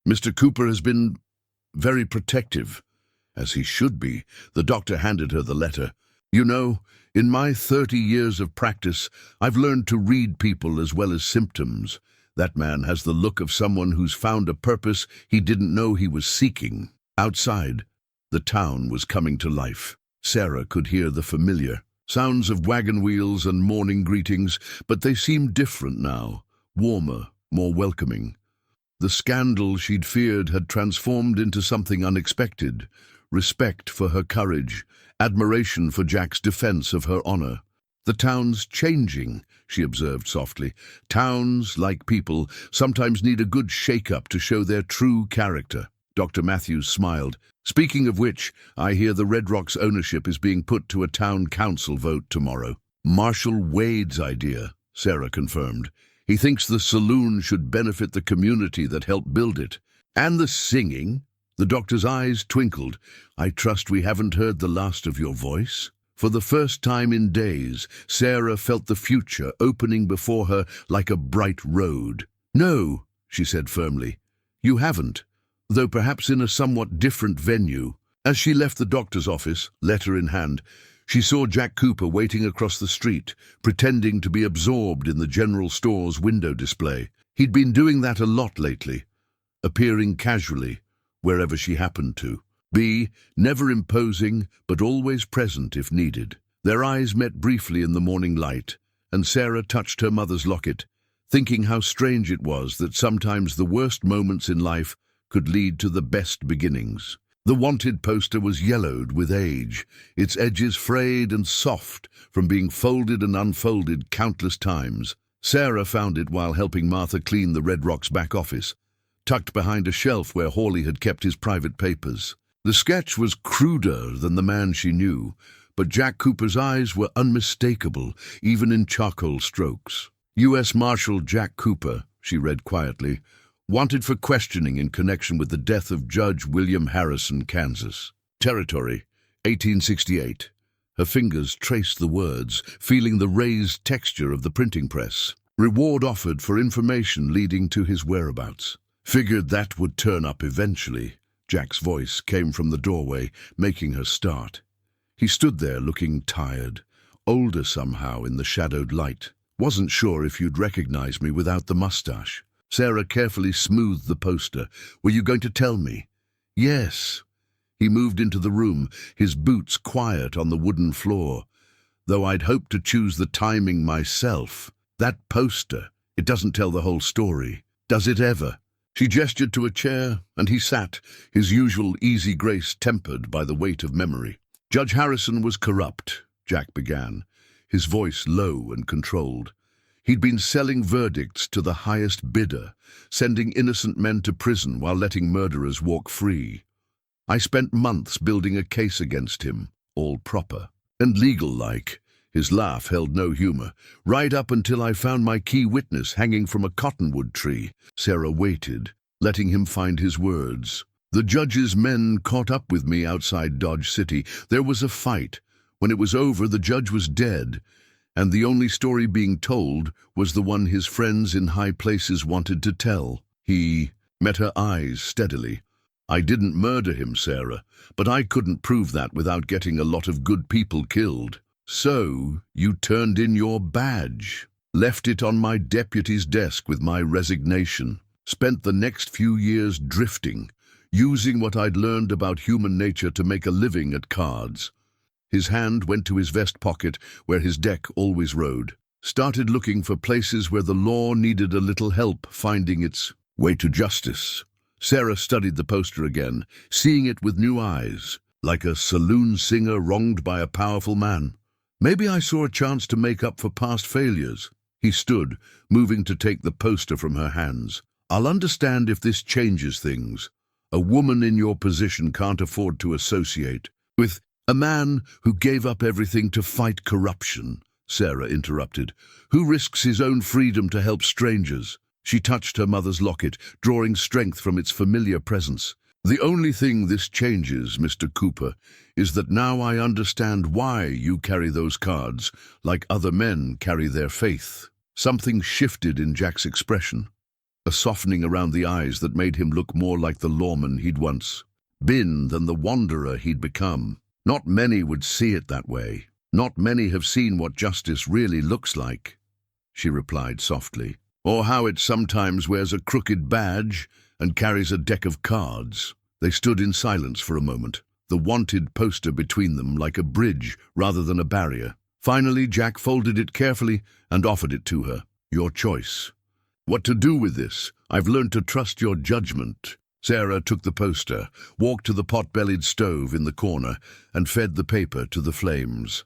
Speaker 1: "Mr. Cooper has been very protective, as he should be." The doctor handed her the letter. "You know, in my 30 years of practice, I've learned to read people as well as symptoms. That man has the look of someone who's found a purpose he didn't know he was seeking." Outside, the town was coming to life. Sarah could hear the familiar sounds of wagon wheels and morning greetings, but they seemed different now, warmer, more welcoming. The scandal she'd feared had transformed into something unexpected: respect for her courage, admiration for Jack's defense of her honor. "The town's changing," she observed softly. "Towns, like people, sometimes need a good shake-up to show their true character." Dr. Matthews smiled. "Speaking of which, I hear the Red Rock's ownership is being put to a town council vote tomorrow." "Marshal Wade's idea," Sarah confirmed. "He thinks the saloon should benefit the community that helped build it." "And the singing?" The doctor's eyes twinkled. "I trust we haven't heard the last of your voice?" For the first time in days, Sarah felt the future opening before her like a bright road. "No," she said firmly, "you haven't, though perhaps in a somewhat different venue." As she left the doctor's office, letter in hand, She saw Jack Cooper waiting across the street, pretending to be absorbed in the general store's window display. He'd been doing that a lot lately, appearing casually wherever she happened to. B, never imposing, but always present if needed. Their eyes met briefly in the morning light, and Sarah touched her mother's locket, thinking how strange it was that sometimes the worst moments in life could lead to the best beginnings. The wanted poster was yellowed with age, its edges frayed and soft from being folded and unfolded countless times. Sarah found it while helping Martha clean the Red Rock's back office, tucked behind a shelf where Hawley had kept his private papers. The sketch was cruder than the man she knew, but Jack Cooper's eyes were unmistakable, even in charcoal strokes. U.S. Marshal Jack Cooper, she read quietly, wanted for questioning in connection with the death of Judge William Harrison, Kansas. Territory, 1868. Her fingers traced the words, feeling the raised texture of the printing press. Reward offered for information leading to his whereabouts. Figured that would turn up eventually. Jack's voice came from the doorway, making her start. He stood there looking tired, older somehow in the shadowed light. Wasn't sure if you'd recognize me without the mustache. Sarah carefully smoothed the poster. Were you going to tell me? Yes. He moved into the room, his boots quiet on the wooden floor. Though I'd hoped to choose the timing myself. That poster, it doesn't tell the whole story. Does it ever? She gestured to a chair, and he sat, his usual easy grace tempered by the weight of memory. Judge Harrison was corrupt, Jack began, his voice low and controlled. He'd been selling verdicts to the highest bidder, sending innocent men to prison while letting murderers walk free. I spent months building a case against him, all proper and legal-like. His laugh held no humor, right up until I found my key witness hanging from a cottonwood tree. Sarah waited, letting him find his words. The judge's men caught up with me outside Dodge City. There was a fight. When it was over, the judge was dead, and the only story being told was the one his friends in high places wanted to tell. He met her eyes steadily. I didn't murder him, Sarah, but I couldn't prove that without getting a lot of good people killed. So, you turned in your badge, left it on my deputy's desk with my resignation, spent the next few years drifting, using what I'd learned about human nature to make a living at cards. His hand went to his vest pocket, where his deck always rode. Started looking for places where the law needed a little help finding its way to justice. Sarah studied the poster again, seeing it with new eyes, like a saloon singer wronged by a powerful man. Maybe I saw a chance to make up for past failures. He stood, moving to take the poster from her hands. I'll understand if this changes things. A woman in your position can't afford to associate with a man who gave up everything to fight corruption, Sarah interrupted, who risks his own freedom to help strangers. She touched her mother's locket, drawing strength from its familiar presence. The only thing this changes, Mr. Cooper, is that now I understand why you carry those cards, like other men carry their faith. Something shifted in Jack's expression, a softening around the eyes that made him look more like the lawman he'd once been than the wanderer he'd become. Not many would see it that way. Not many have seen what justice really looks like, she replied softly, or how it sometimes wears a crooked badge and carries a deck of cards. They stood in silence for a moment, the wanted poster between them like a bridge rather than a barrier. Finally, Jack folded it carefully and offered it to her. Your choice. What to do with this? I've learned to trust your judgment. Sarah took the poster, walked to the pot-bellied stove in the corner, and fed the paper to the flames.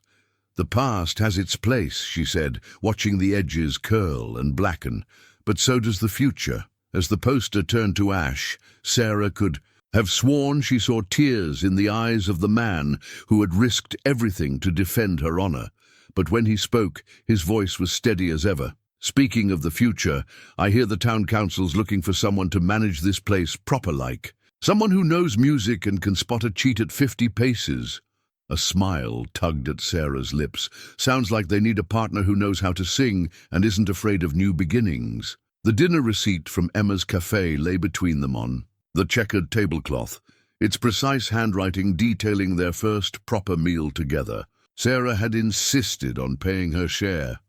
Speaker 1: The past has its place, she said, watching the edges curl and blacken, but so does the future. As the poster turned to ash, Sarah could have sworn she saw tears in the eyes of the man who had risked everything to defend her honor. But when he spoke, his voice was steady as ever. Speaking of the future, I hear the town council's looking for someone to manage this place proper-like. Someone who knows music and can spot a cheat at 50 paces. A smile tugged at Sarah's lips. Sounds like they need a partner who knows how to sing and isn't afraid of new beginnings. The dinner receipt from Emma's cafe lay between them on the checkered tablecloth, its precise handwriting detailing their first proper meal together. Sarah had insisted on paying her share.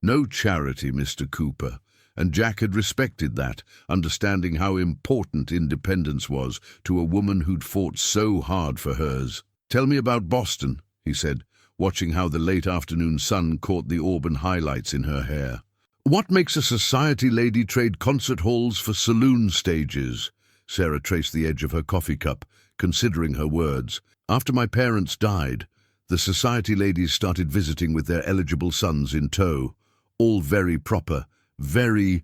Speaker 1: No charity, Mr. Cooper, and Jack had respected that, understanding how important independence was to a woman who'd fought so hard for hers. "Tell me about Boston," he said, watching how the late afternoon sun caught the auburn highlights in her hair. "What makes a society lady trade concert halls for saloon stages?" Sarah traced the edge of her coffee cup, considering her words. "After my parents died, the society ladies started visiting with their eligible sons in tow, all very proper, very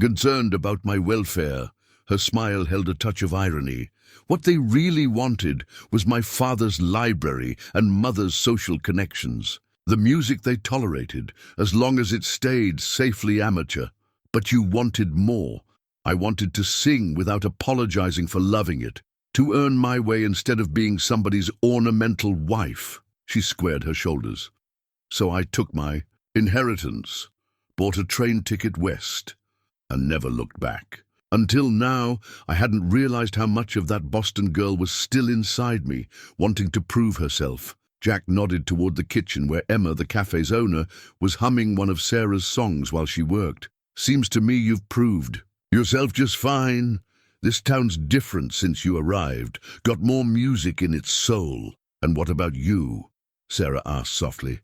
Speaker 1: concerned about my welfare." Her smile held a touch of irony. What they really wanted was my father's library and mother's social connections. The music they tolerated, as long as it stayed safely amateur. But you wanted more. I wanted to sing without apologizing for loving it, to earn my way instead of being somebody's ornamental wife. She squared her shoulders. So I took my inheritance, bought a train ticket west, and never looked back. Until now, I hadn't realized how much of that Boston girl was still inside me, wanting to prove herself. Jack nodded toward the kitchen where Emma, the cafe's owner, was humming one of Sarah's songs while she worked. "Seems to me you've proved yourself just fine. This town's different since you arrived, got more music in its soul." "And what about you?" Sarah asked softly.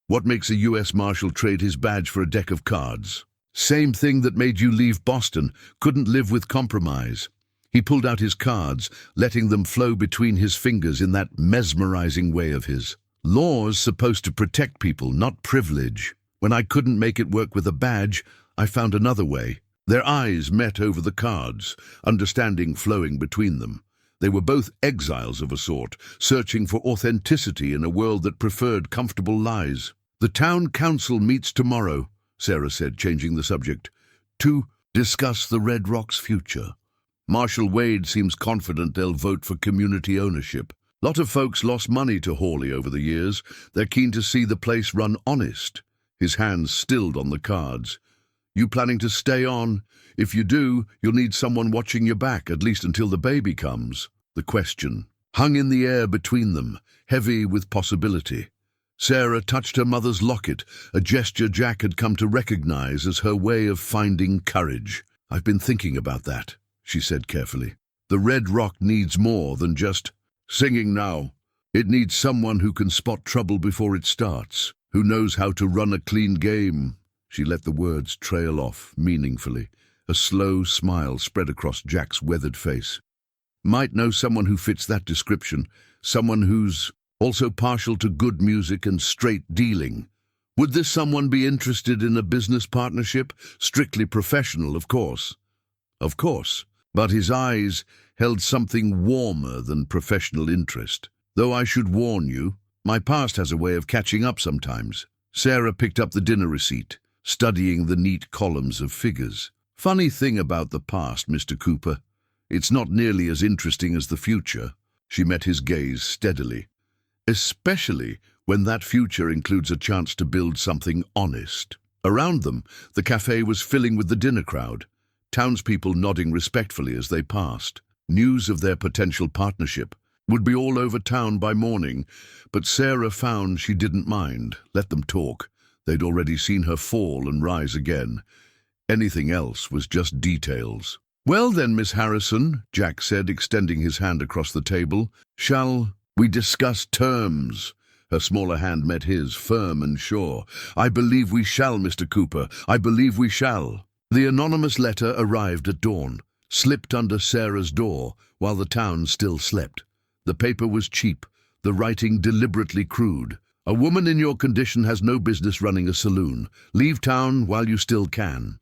Speaker 1: "What makes a U.S. Marshal trade his badge for a deck of cards?" "Same thing that made you leave Boston, couldn't live with compromise." He pulled out his cards, letting them flow between his fingers in that mesmerizing way of his. "Law's supposed to protect people, not privilege. When I couldn't make it work with a badge, I found another way." Their eyes met over the cards, understanding flowing between them. They were both exiles of a sort, searching for authenticity in a world that preferred comfortable lies. "The town council meets tomorrow," Sarah said, changing the subject, "to discuss the Red Rock's future. Marshal Wade seems confident they'll vote for community ownership. Lot of folks lost money to Hawley over the years. They're keen to see the place run honest." His hands stilled on the cards. "You planning to stay on? If you do, you'll need someone watching your back, at least until the baby comes." The question hung in the air between them, heavy with possibility. Sarah touched her mother's locket, a gesture Jack had come to recognize as her way of finding courage. "I've been thinking about that," she said carefully. "The Red Rock needs more than just singing now. It needs someone who can spot trouble before it starts, who knows how to run a clean game." She let the words trail off meaningfully. A slow smile spread across Jack's weathered face. "Might know someone who fits that description, someone who's also partial to good music and straight dealing. Would this someone be interested in a business partnership? Strictly professional, of course." "Of course." But his eyes held something warmer than professional interest. "Though I should warn you, my past has a way of catching up sometimes." Sarah picked up the dinner receipt, studying the neat columns of figures. "Funny thing about the past, Mr. Cooper. It's not nearly as interesting as the future." She met his gaze steadily. "Especially when that future includes a chance to build something honest." Around them, the cafe was filling with the dinner crowd, townspeople nodding respectfully as they passed. News of their potential partnership would be all over town by morning, but Sarah found she didn't mind. Let them talk. They'd already seen her fall and rise again. Anything else was just details. "Well then, Miss Harrison," Jack said, extending his hand across the table, "shall we discuss terms?" Her smaller hand met his, firm and sure. "I believe we shall, Mr. Cooper. I believe we shall." The anonymous letter arrived at dawn, slipped under Sarah's door while the town still slept. The paper was cheap, the writing deliberately crude. "A woman in your condition has no business running a saloon. Leave town while you still can."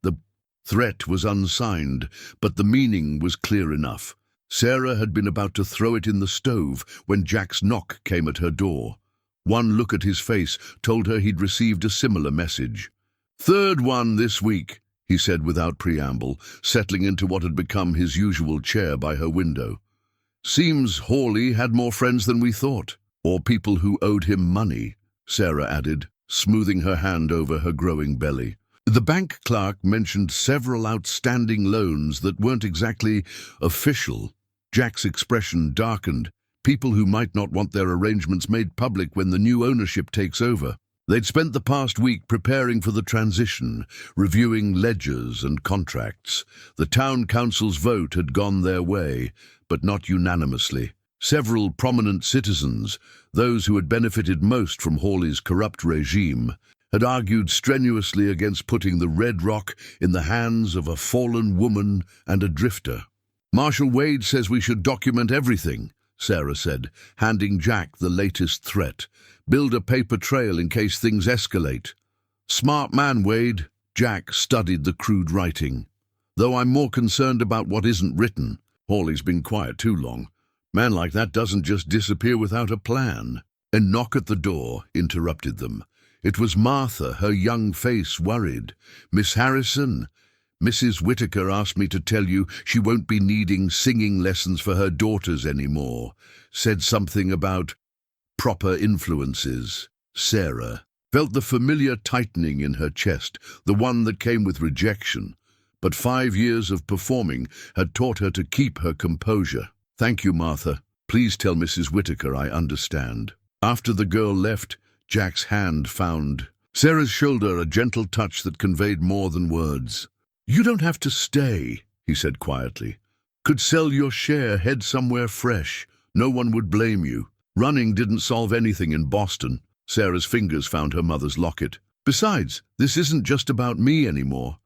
Speaker 1: The threat was unsigned, but the meaning was clear enough. Sarah had been about to throw it in the stove when Jack's knock came at her door. One look at his face told her he'd received a similar message. "Third one this week," he said without preamble, settling into what had become his usual chair by her window. "Seems Hawley had more friends than we thought. Or people who owed him money," Sarah added, smoothing her hand over her growing belly. The bank clerk mentioned several outstanding loans that weren't exactly official. Jack's expression darkened. people who might not want their arrangements made public when the new ownership takes over. They'd spent the past week preparing for the transition, reviewing ledgers and contracts. The town council's vote had gone their way, but not unanimously. Several prominent citizens, those who had benefited most from Hawley's corrupt regime, had argued strenuously against putting the Red Rock in the hands of a fallen woman and a drifter. "Marshal Wade says we should document everything," Sarah said, handing Jack the latest threat. "Build a paper trail in case things escalate." "Smart man, Wade." Jack studied the crude writing. "Though I'm more concerned about what isn't written. Hawley's been quiet too long. Man like that doesn't just disappear without a plan." A knock at the door interrupted them. It was Martha, her young face worried. "Miss Harrison, Mrs. Whitaker asked me to tell you she won't be needing singing lessons for her daughters anymore. Said something about proper influences." Sarah felt the familiar tightening in her chest, the one that came with rejection. But 5 years of performing had taught her to keep her composure. "Thank you, Martha. Please tell Mrs. Whitaker I understand." After the girl left, Jack's hand found Sarah's shoulder, a gentle touch that conveyed more than words. "You don't have to stay," he said quietly. "Could sell your share, head somewhere fresh. No one would blame you. Running didn't solve anything in Boston." Sarah's fingers found her mother's locket. "Besides, this isn't just about me anymore.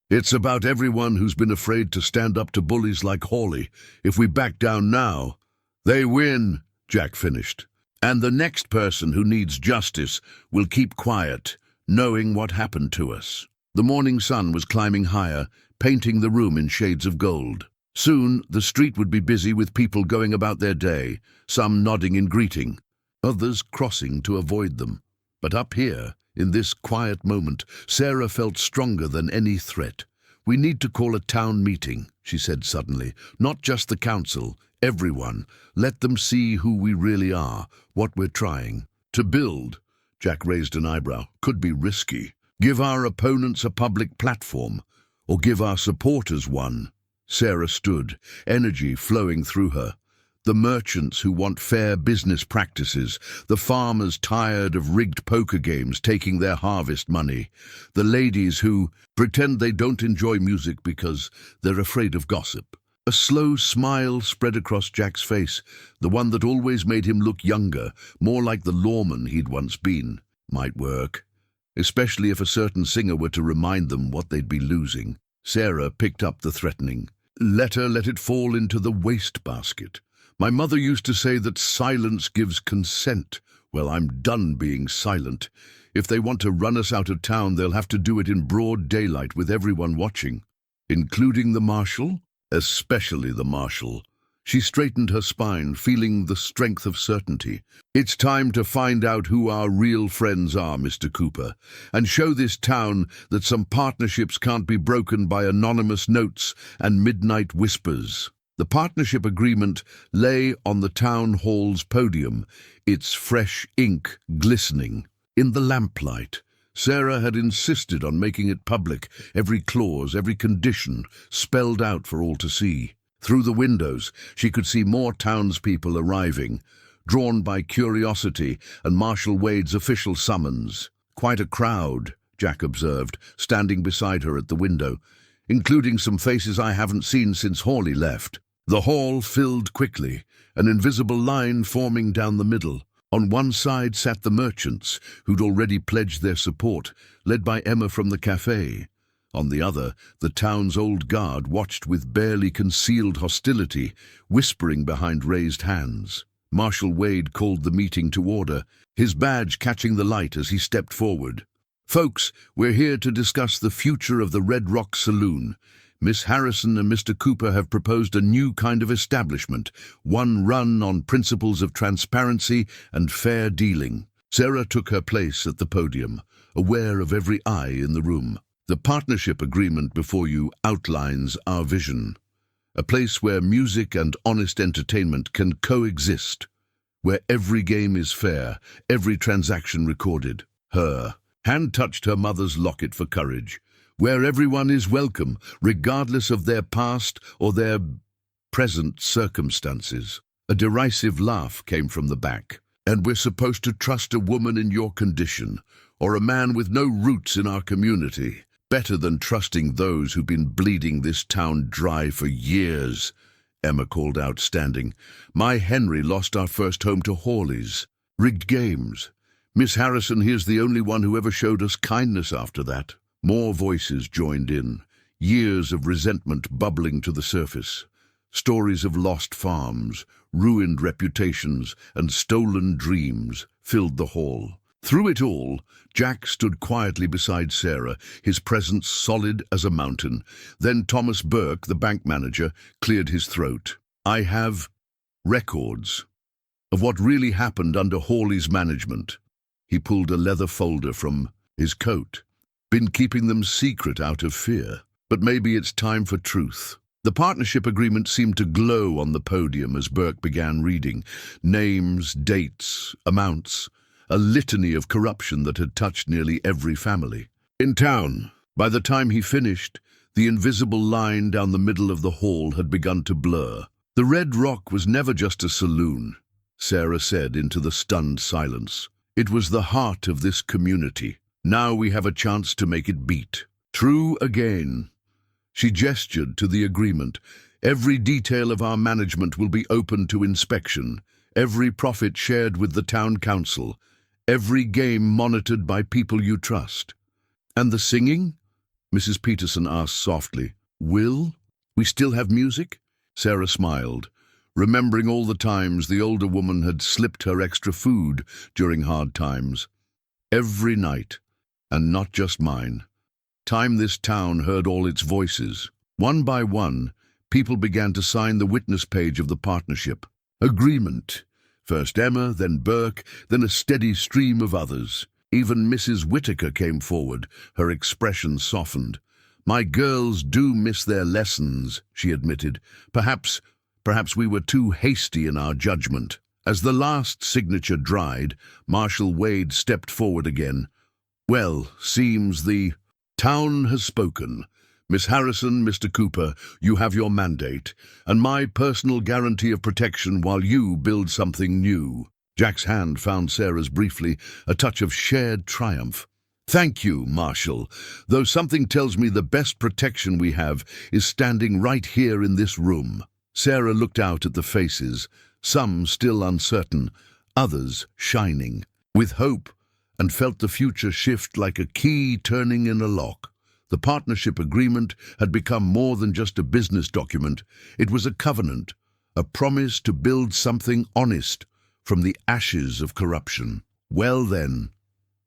Speaker 1: It's about everyone who's been afraid to stand up to bullies like Hawley. If we back down now, they win," Jack finished. "And the next person who needs justice will keep quiet, knowing what happened to us." The morning sun was climbing higher, painting the room in shades of gold. Soon, the street would be busy with people going about their day, some nodding in greeting, others crossing to avoid them. But up here, in this quiet moment, Sarah felt stronger than any threat. "We need to call a town meeting," she said suddenly. "Not just the council, everyone. Let them see who we really are, what we're trying to build." Jack raised an eyebrow. "Could be risky. Give our opponents a public platform, or give our supporters one." Sarah stood, energy flowing through her. The merchants who want fair business practices, the farmers tired of rigged poker games taking their harvest money, the ladies who pretend they don't enjoy music because they're afraid of gossip. A slow smile spread across Jack's face, the one that always made him look younger, more like the lawman he'd once been. Might work, especially if a certain singer were to remind them what they'd be losing. Sarah picked up the threatening. "Let it fall into the wastebasket. My mother used to say that silence gives consent. Well, I'm done being silent. If they want to run us out of town, they'll have to do it in broad daylight with everyone watching." "Including the marshal?" "Especially the marshal." She straightened her spine, feeling the strength of certainty. "It's time to find out who our real friends are, Mr. Cooper, and show this town that some partnerships can't be broken by anonymous notes and midnight whispers." The partnership agreement lay on the town hall's podium, its fresh ink glistening in the lamplight. Sarah had insisted on making it public, every clause, every condition, spelled out for all to see. Through the windows, she could see more townspeople arriving, drawn by curiosity and Marshal Wade's official summons. "Quite a crowd," Jack observed, standing beside her at the window, "including some faces I haven't seen since Hawley left." The hall filled quickly, an invisible line forming down the middle. On one side sat the merchants, who'd already pledged their support, led by Emma from the cafe. On the other, the town's old guard watched with barely concealed hostility, whispering behind raised hands. Marshal Wade called the meeting to order, his badge catching the light as he stepped forward. "Folks, we're here to discuss the future of the Red Rock Saloon. Miss Harrison and Mr. Cooper have proposed a new kind of establishment, one run on principles of transparency and fair dealing." Sarah took her place at the podium, aware of every eye in the room. "The partnership agreement before you outlines our vision. A place where music and honest entertainment can coexist, where every game is fair, every transaction recorded." Her hand touched her mother's locket for courage. "Where everyone is welcome, regardless of their past or their present circumstances." A derisive laugh came from the back. "And we're supposed to trust a woman in your condition, or a man with no roots in our community. Better than trusting those who've been bleeding this town dry for years," Emma called out, standing. "My Henry lost our first home to Hawley's. Rigged games. Miss Harrison here's the only one who ever showed us kindness after that." More voices joined in, years of resentment bubbling to the surface. Stories of lost farms, ruined reputations, and stolen dreams filled the hall. Through it all, Jack stood quietly beside Sarah, his presence solid as a mountain. Then Thomas Burke, the bank manager, cleared his throat. "I have records of what really happened under Hawley's management." He pulled a leather folder from his coat. "Been keeping them secret out of fear. But maybe it's time for truth." The partnership agreement seemed to glow on the podium as Burke began reading. Names, dates, amounts, a litany of corruption that had touched nearly every family in town. By the time he finished, the invisible line down the middle of the hall had begun to blur. "The Red Rock was never just a saloon," Sarah said into the stunned silence. "It was the heart of this community. Now we have a chance to make it beat. True again." She gestured to the agreement. "Every detail of our management will be open to inspection, every profit shared with the town council, every game monitored by people you trust." "And the singing?" Mrs. Peterson asked softly. "Will we still have music?" Sarah smiled, remembering all the times the older woman had slipped her extra food during hard times. "Every night, and not just mine." Time this town heard all its voices. One by one, people began to sign the witness page of the partnership. Agreement. First Emma, then Burke, then a steady stream of others. Even Mrs. Whitaker came forward, her expression softened. "My girls do miss their lessons," she admitted. Perhaps we were too hasty in our judgment." As the last signature dried, Marshal Wade stepped forward again. "Well, seems the town has spoken. Miss Harrison, Mr. Cooper, you have your mandate, and my personal guarantee of protection while you build something new." Jack's hand found Sarah's briefly, a touch of shared triumph. "Thank you, Marshal, though something tells me the best protection we have is standing right here in this room." Sarah looked out at the faces, some still uncertain, others shining with hope, and felt the future shift like a key turning in a lock. The partnership agreement had become more than just a business document. It was a covenant, a promise to build something honest from the ashes of corruption. "Well then,"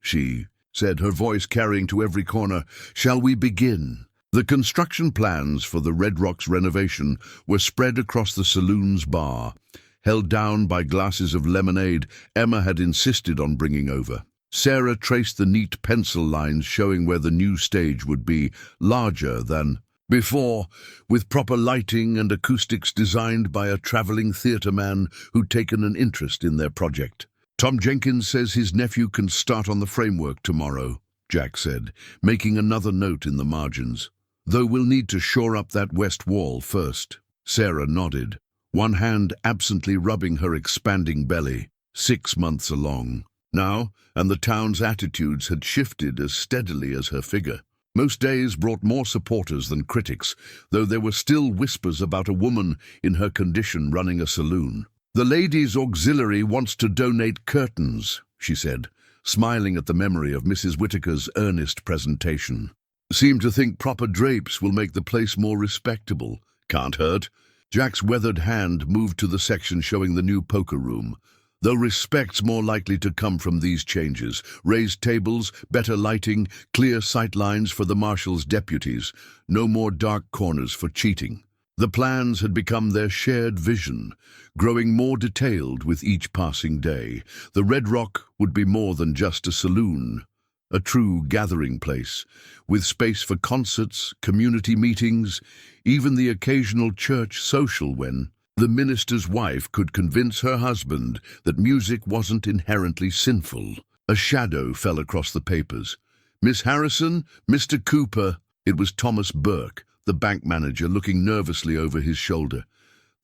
Speaker 1: she said, her voice carrying to every corner, "shall we begin?" The construction plans for the Red Rock's renovation were spread across the saloon's bar, held down by glasses of lemonade Emma had insisted on bringing over. Sarah traced the neat pencil lines showing where the new stage would be, larger than before, with proper lighting and acoustics designed by a traveling theatre man who'd taken an interest in their project. "Tom Jenkins says his nephew can start on the framework tomorrow," Jack said, making another note in the margins. "Though we'll need to shore up that west wall first." Sarah nodded, one hand absently rubbing her expanding belly. 6 months along now, and the town's attitudes had shifted as steadily as her figure. Most days brought more supporters than critics, though there were still whispers about a woman in her condition running a saloon. "The Ladies' Auxiliary wants to donate curtains," she said, smiling at the memory of Mrs. Whitaker's earnest presentation. "Seem to think proper drapes will make the place more respectable. Can't hurt." Jack's weathered hand moved to the section showing the new poker room. "Though respect's more likely to come from these changes. Raised tables, better lighting, clear sight lines for the marshal's deputies. No more dark corners for cheating." The plans had become their shared vision, growing more detailed with each passing day. The Red Rock would be more than just a saloon, a true gathering place, with space for concerts, community meetings, even the occasional church social when the minister's wife could convince her husband that music wasn't inherently sinful. A shadow fell across the papers. "Miss Harrison, Mr. Cooper." It was Thomas Burke, the bank manager, looking nervously over his shoulder.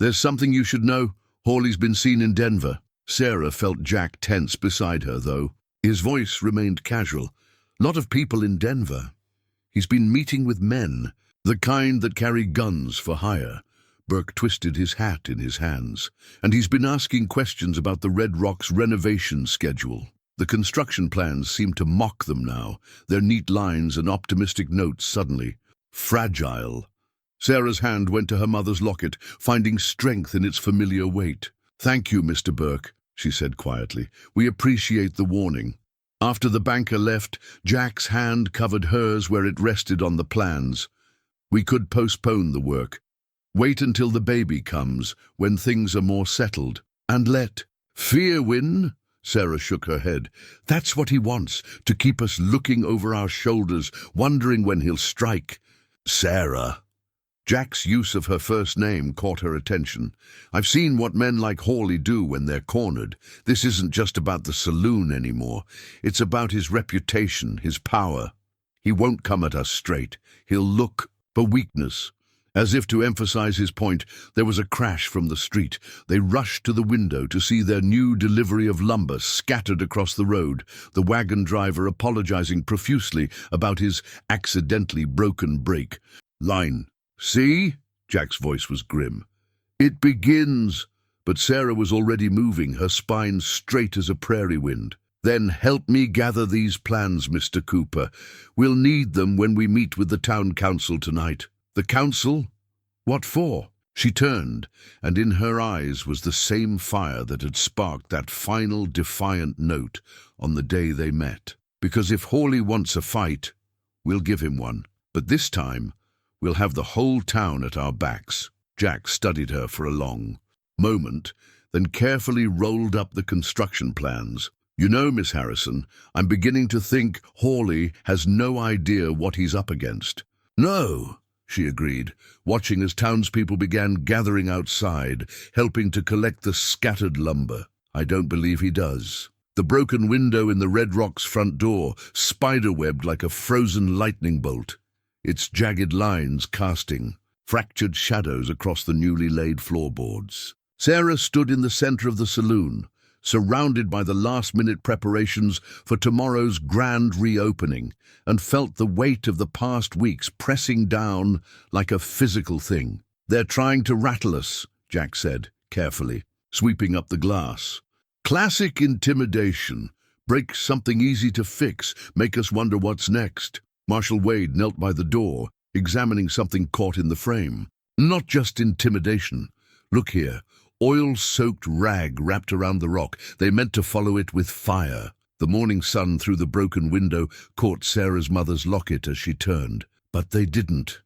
Speaker 1: "There's something you should know. Hawley's been seen in Denver. Sarah felt Jack tense beside her, though. His voice remained casual. Lot of people in Denver. He's been meeting with men, the kind that carry guns for hire. Burke twisted his hat in his hands. And he's been asking questions about the Red Rock's renovation schedule. The construction plans seem to mock them now, their neat lines and optimistic notes suddenly fragile. Sarah's hand went to her mother's locket, finding strength in its familiar weight. "Thank you, Mr. Burke," she said quietly. "We appreciate the warning." After the banker left, Jack's hand covered hers where it rested on the plans. "We could postpone the work. Wait until the baby comes, when things are more settled. And let fear win?" Sarah shook her head. "That's what he wants, to keep us looking over our shoulders, wondering when he'll strike." "Sarah." Jack's use of her first name caught her attention. "I've seen what men like Hawley do when they're cornered. This isn't just about the saloon anymore. It's about his reputation, his power. He won't come at us straight. He'll look for weakness." As if to emphasize his point, there was a crash from the street. They rushed to the window to see their new delivery of lumber scattered across the road, the wagon driver apologizing profusely about his accidentally broken brake line. "See?" Jack's voice was grim. "It begins." But Sarah was already moving, her spine straight as a prairie wind. "Then help me gather these plans, Mr. Cooper. We'll need them when we meet with the town council tonight." "The council? What for?" She turned, and in her eyes was the same fire that had sparked that final defiant note on the day they met. "Because if Hawley wants a fight, we'll give him one. But this time, we'll have the whole town at our backs." Jack studied her for a long moment, then carefully rolled up the construction plans. "You know, Miss Harrison, I'm beginning to think Hawley has no idea what he's up against." "No," she agreed, watching as townspeople began gathering outside, helping to collect the scattered lumber. "I don't believe he does." The broken window in the Red Rock's front door spiderwebbed like a frozen lightning bolt, its jagged lines casting fractured shadows across the newly laid floorboards. Sarah stood in the center of the saloon, surrounded by the last-minute preparations for tomorrow's grand reopening, and felt the weight of the past weeks pressing down like a physical thing. "They're trying to rattle us," Jack said, carefully, sweeping up the glass. "Classic intimidation. Break something easy to fix, make us wonder what's next." Marshal Wade knelt by the door, examining something caught in the frame. "Not just intimidation. Look here. Oil-soaked rag wrapped around the rock. They meant to follow it with fire." The morning sun through the broken window caught Sarah's mother's locket as she turned. "But they didn't.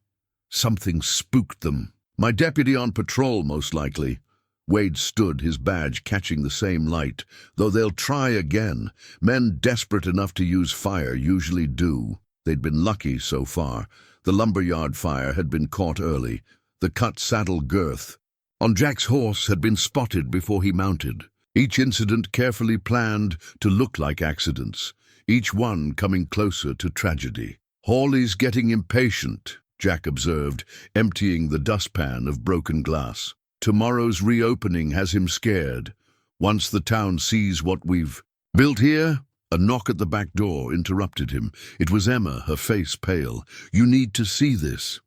Speaker 1: Something spooked them." "My deputy on patrol, most likely." Wade stood, his badge catching the same light. "Though they'll try again. Men desperate enough to use fire usually do." They'd been lucky so far. The lumberyard fire had been caught early. The cut saddle girth on Jack's horse had been spotted before he mounted. Each incident carefully planned to look like accidents, each one coming closer to tragedy. "Hawley's getting impatient," Jack observed, emptying the dustpan of broken glass. "Tomorrow's reopening has him scared. Once the town sees what we've built here." A knock at the back door interrupted him. It was Emma, her face pale. "You need to see this."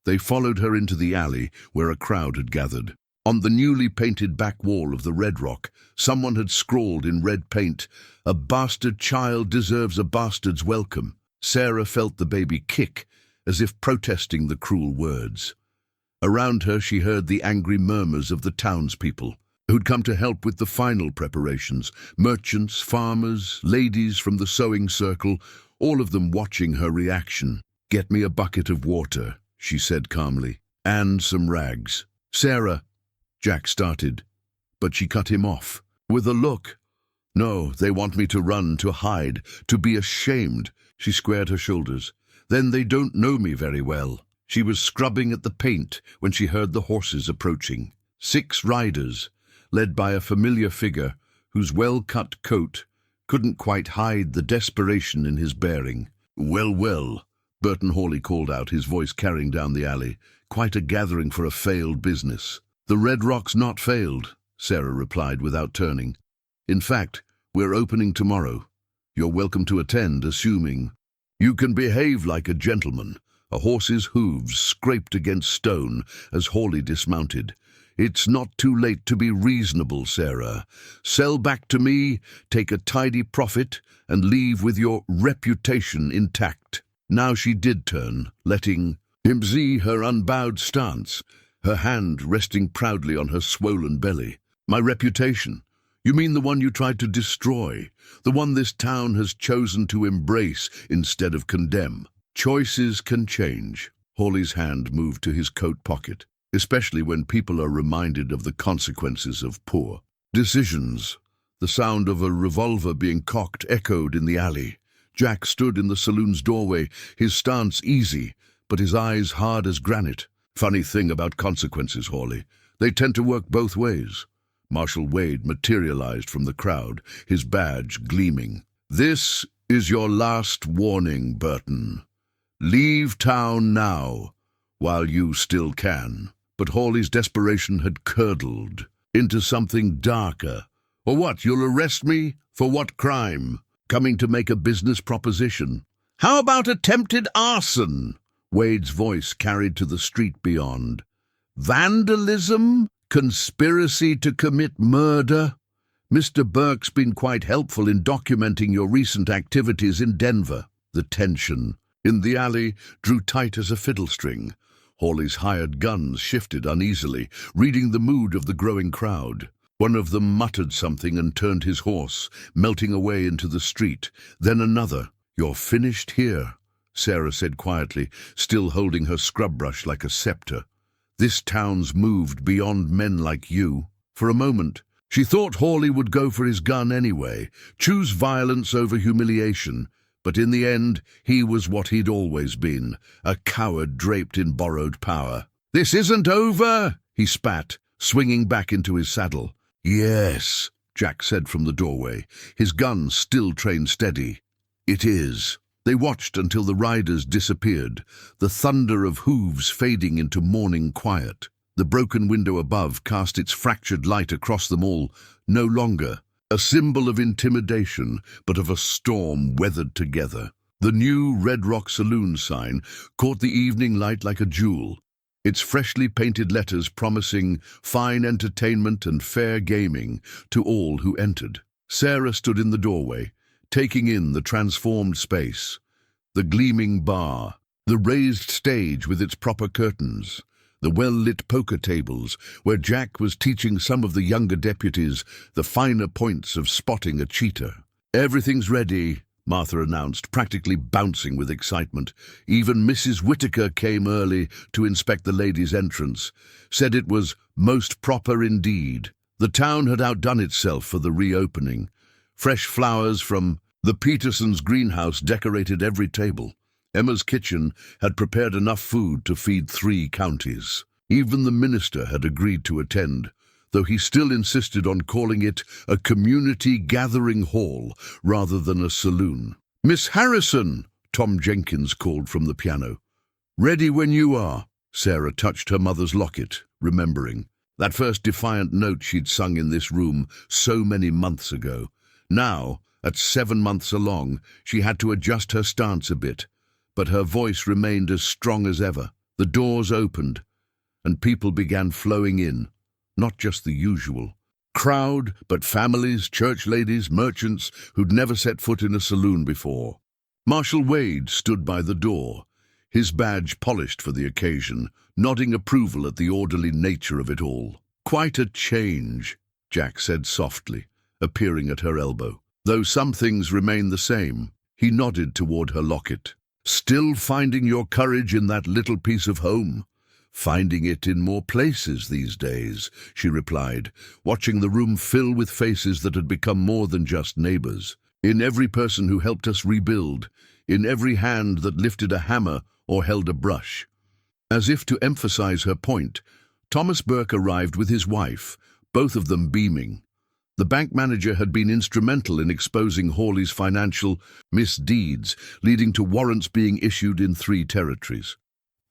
Speaker 1: They followed her into the alley where a crowd had gathered. On the newly painted back wall of the Red Rock, someone had scrawled in red paint, "A bastard child deserves a bastard's welcome." Sarah felt the baby kick, as if protesting the cruel words. Around her she heard the angry murmurs of the townspeople, who'd come to help with the final preparations. Merchants, farmers, ladies from the sewing circle, all of them watching her reaction. "Get me a bucket of water," she said calmly, "and some rags." "Sarah," Jack started, but she cut him off with a look. "No, they want me to run, to hide, to be ashamed." She squared her shoulders. "Then they don't know me very well." She was scrubbing at the paint when she heard the horses approaching. 6 riders, led by a familiar figure whose well-cut coat couldn't quite hide the desperation in his bearing. "Well, well," Burton Hawley called out, his voice carrying down the alley. "Quite a gathering for a failed business." "The Red Rock's not failed," Sarah replied without turning. "In fact, we're opening tomorrow. You're welcome to attend, assuming you can behave like a gentleman." A horse's hooves scraped against stone as Hawley dismounted. "It's not too late to be reasonable, Sarah. Sell back to me, take a tidy profit, and leave with your reputation intact." Now she did turn, letting him see her unbowed stance, her hand resting proudly on her swollen belly. "My reputation? You mean the one you tried to destroy, the one this town has chosen to embrace instead of condemn?" "Choices can change." Hawley's hand moved to his coat pocket, especially when people are reminded of the consequences of poor decisions. The sound of a revolver being cocked echoed in the alley. Jack stood in the saloon's doorway, his stance easy, but his eyes hard as granite. "Funny thing about consequences, Hawley. They tend to work both ways." Marshal Wade materialized from the crowd, his badge gleaming. "This is your last warning, Burton. Leave town now, while you still can." But Hawley's desperation had curdled into something darker. "Or what, you'll arrest me? For what crime? Coming to make a business proposition?" "How about attempted arson?" Wade's voice carried to the street beyond. "Vandalism? Conspiracy to commit murder? Mr. Burke's been quite helpful in documenting your recent activities in Denver." The tension in the alley drew tight as a fiddle string. Hawley's hired guns shifted uneasily, reading the mood of the growing crowd. One of them muttered something and turned his horse, melting away into the street. Then another. "You're finished here," Sarah said quietly, still holding her scrub brush like a scepter. "This town's moved beyond men like you." For a moment, she thought Hawley would go for his gun anyway, choose violence over humiliation. But in the end, he was what he'd always been, a coward draped in borrowed power. "This isn't over," he spat, swinging back into his saddle. "Yes," Jack said from the doorway, his gun still trained steady. "It is." They watched until the riders disappeared, the thunder of hooves fading into morning quiet. The broken window above cast its fractured light across them all, no longer a symbol of intimidation, but of a storm weathered together. The new Red Rock Saloon sign caught the evening light like a jewel, its freshly painted letters promising fine entertainment and fair gaming to all who entered. Sarah stood in the doorway, taking in the transformed space, the gleaming bar, the raised stage with its proper curtains, the well-lit poker tables where Jack was teaching some of the younger deputies the finer points of spotting a cheater. "Everything's ready," Martha announced, practically bouncing with excitement. Even Mrs. Whitaker came early to inspect the ladies' entrance, said it was most proper indeed. The town had outdone itself for the reopening. Fresh flowers from the Petersons' greenhouse decorated every table. Emma's kitchen had prepared enough food to feed 3 counties. Even the minister had agreed to attend, though he still insisted on calling it a community gathering hall rather than a saloon. "Miss Harrison," Tom Jenkins called from the piano. "Ready when you are." Sarah touched her mother's locket, remembering that first defiant note she'd sung in this room so many months ago. Now, at 7 months along, she had to adjust her stance a bit, but her voice remained as strong as ever. The doors opened, and people began flowing in, not just the usual crowd, but families, church ladies, merchants who'd never set foot in a saloon before. Marshal Wade stood by the door, his badge polished for the occasion, nodding approval at the orderly nature of it all. "Quite a change," Jack said softly, appearing at her elbow. "Though some things remain the same." He nodded toward her locket. "Still finding your courage in that little piece of home?" "Finding it in more places these days," she replied, watching the room fill with faces that had become more than just neighbors. "In every person who helped us rebuild, in every hand that lifted a hammer or held a brush." As if to emphasize her point, Thomas Burke arrived with his wife, both of them beaming. The bank manager had been instrumental in exposing Hawley's financial misdeeds, leading to warrants being issued in 3 territories.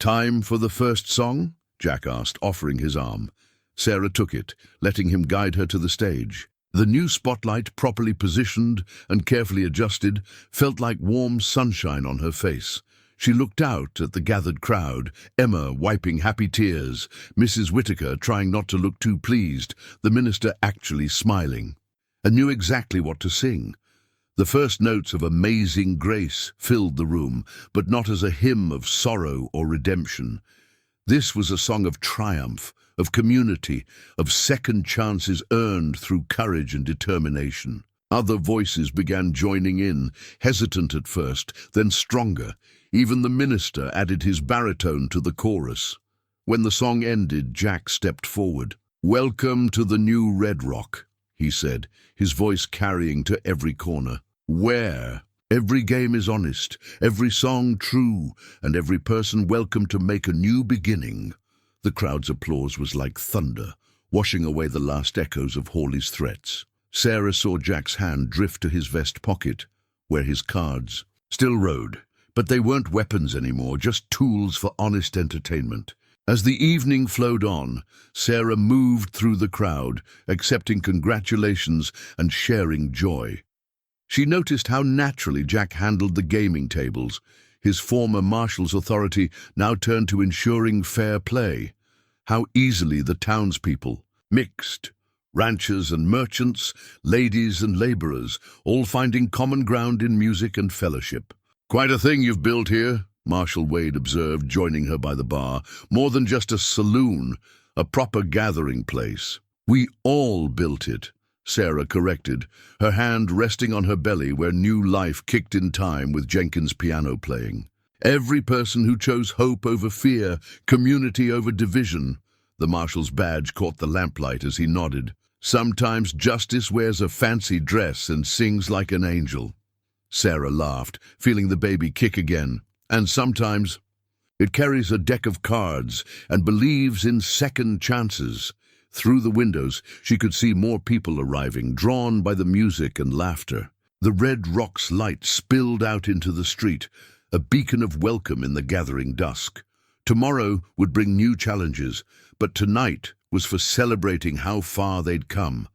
Speaker 1: "Time for the first song?" Jack asked, offering his arm. Sarah took it, letting him guide her to the stage. The new spotlight, properly positioned and carefully adjusted, felt like warm sunshine on her face. She looked out at the gathered crowd, Emma wiping happy tears, Mrs. Whitaker trying not to look too pleased, the minister actually smiling, and knew exactly what to sing. The first notes of Amazing Grace filled the room, but not as a hymn of sorrow or redemption. This was a song of triumph, of community, of second chances earned through courage and determination. Other voices began joining in, hesitant at first, then stronger. Even the minister added his baritone to the chorus. When the song ended, Jack stepped forward. "Welcome to the new Red Rock," he said, his voice carrying to every corner. "Where every game is honest, every song true, and every person welcome to make a new beginning." The crowd's applause was like thunder, washing away the last echoes of Hawley's threats. Sarah saw Jack's hand drift to his vest pocket, where his cards still rode. But they weren't weapons anymore, just tools for honest entertainment. As the evening flowed on, Sarah moved through the crowd, accepting congratulations and sharing joy. She noticed how naturally Jack handled the gaming tables. His former marshal's authority now turned to ensuring fair play. How easily the townspeople mixed. Ranchers and merchants, ladies and laborers, all finding common ground in music and fellowship. "Quite a thing you've built here," Marshal Wade observed, joining her by the bar. "More than just a saloon, a proper gathering place." "We all built it," Sarah corrected, her hand resting on her belly where new life kicked in time with Jenkins' piano playing. "Every person who chose hope over fear, community over division." The marshal's badge caught the lamplight as he nodded. "Sometimes justice wears a fancy dress and sings like an angel." Sarah laughed, feeling the baby kick again. "And sometimes it carries a deck of cards and believes in second chances." Through the windows, she could see more people arriving, drawn by the music and laughter. The Red Rock's light spilled out into the street, a beacon of welcome in the gathering dusk. Tomorrow would bring new challenges, but tonight was for celebrating how far they'd come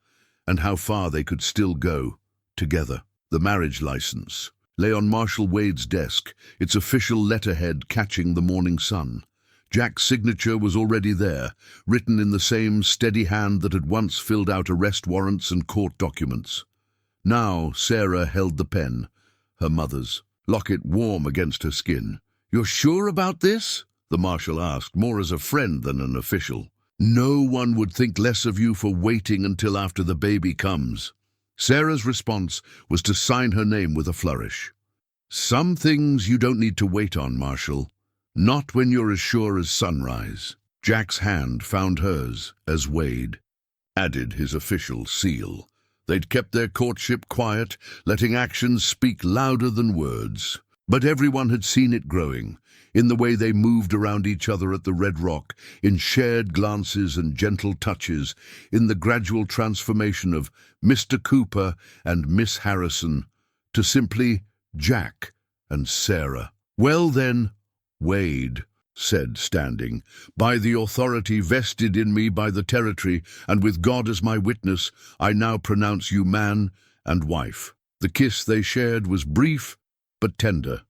Speaker 1: and how far they could still go together. The marriage license lay on Marshal Wade's desk, its official letterhead catching the morning sun. Jack's signature was already there, written in the same steady hand that had once filled out arrest warrants and court documents. Now Sarah held the pen, her mother's, locket warm against her skin. "You're sure about this?" the marshal asked, more as a friend than an official. "No one would think less of you for waiting until after the baby comes." Sarah's response was to sign her name with a flourish. "Some things you don't need to wait on, Marshal. Not when you're as sure as sunrise." Jack's hand found hers as Wade added his official seal. They'd kept their courtship quiet, letting actions speak louder than words. But everyone had seen it growing, in the way they moved around each other at the Red Rock, in shared glances and gentle touches, in the gradual transformation of Mr. Cooper and Miss Harrison to simply Jack and Sarah. "Well then, Wade," said, standing, "by the authority vested in me by the territory, and with God as my witness, I now pronounce you man and wife." The kiss they shared was brief but tender,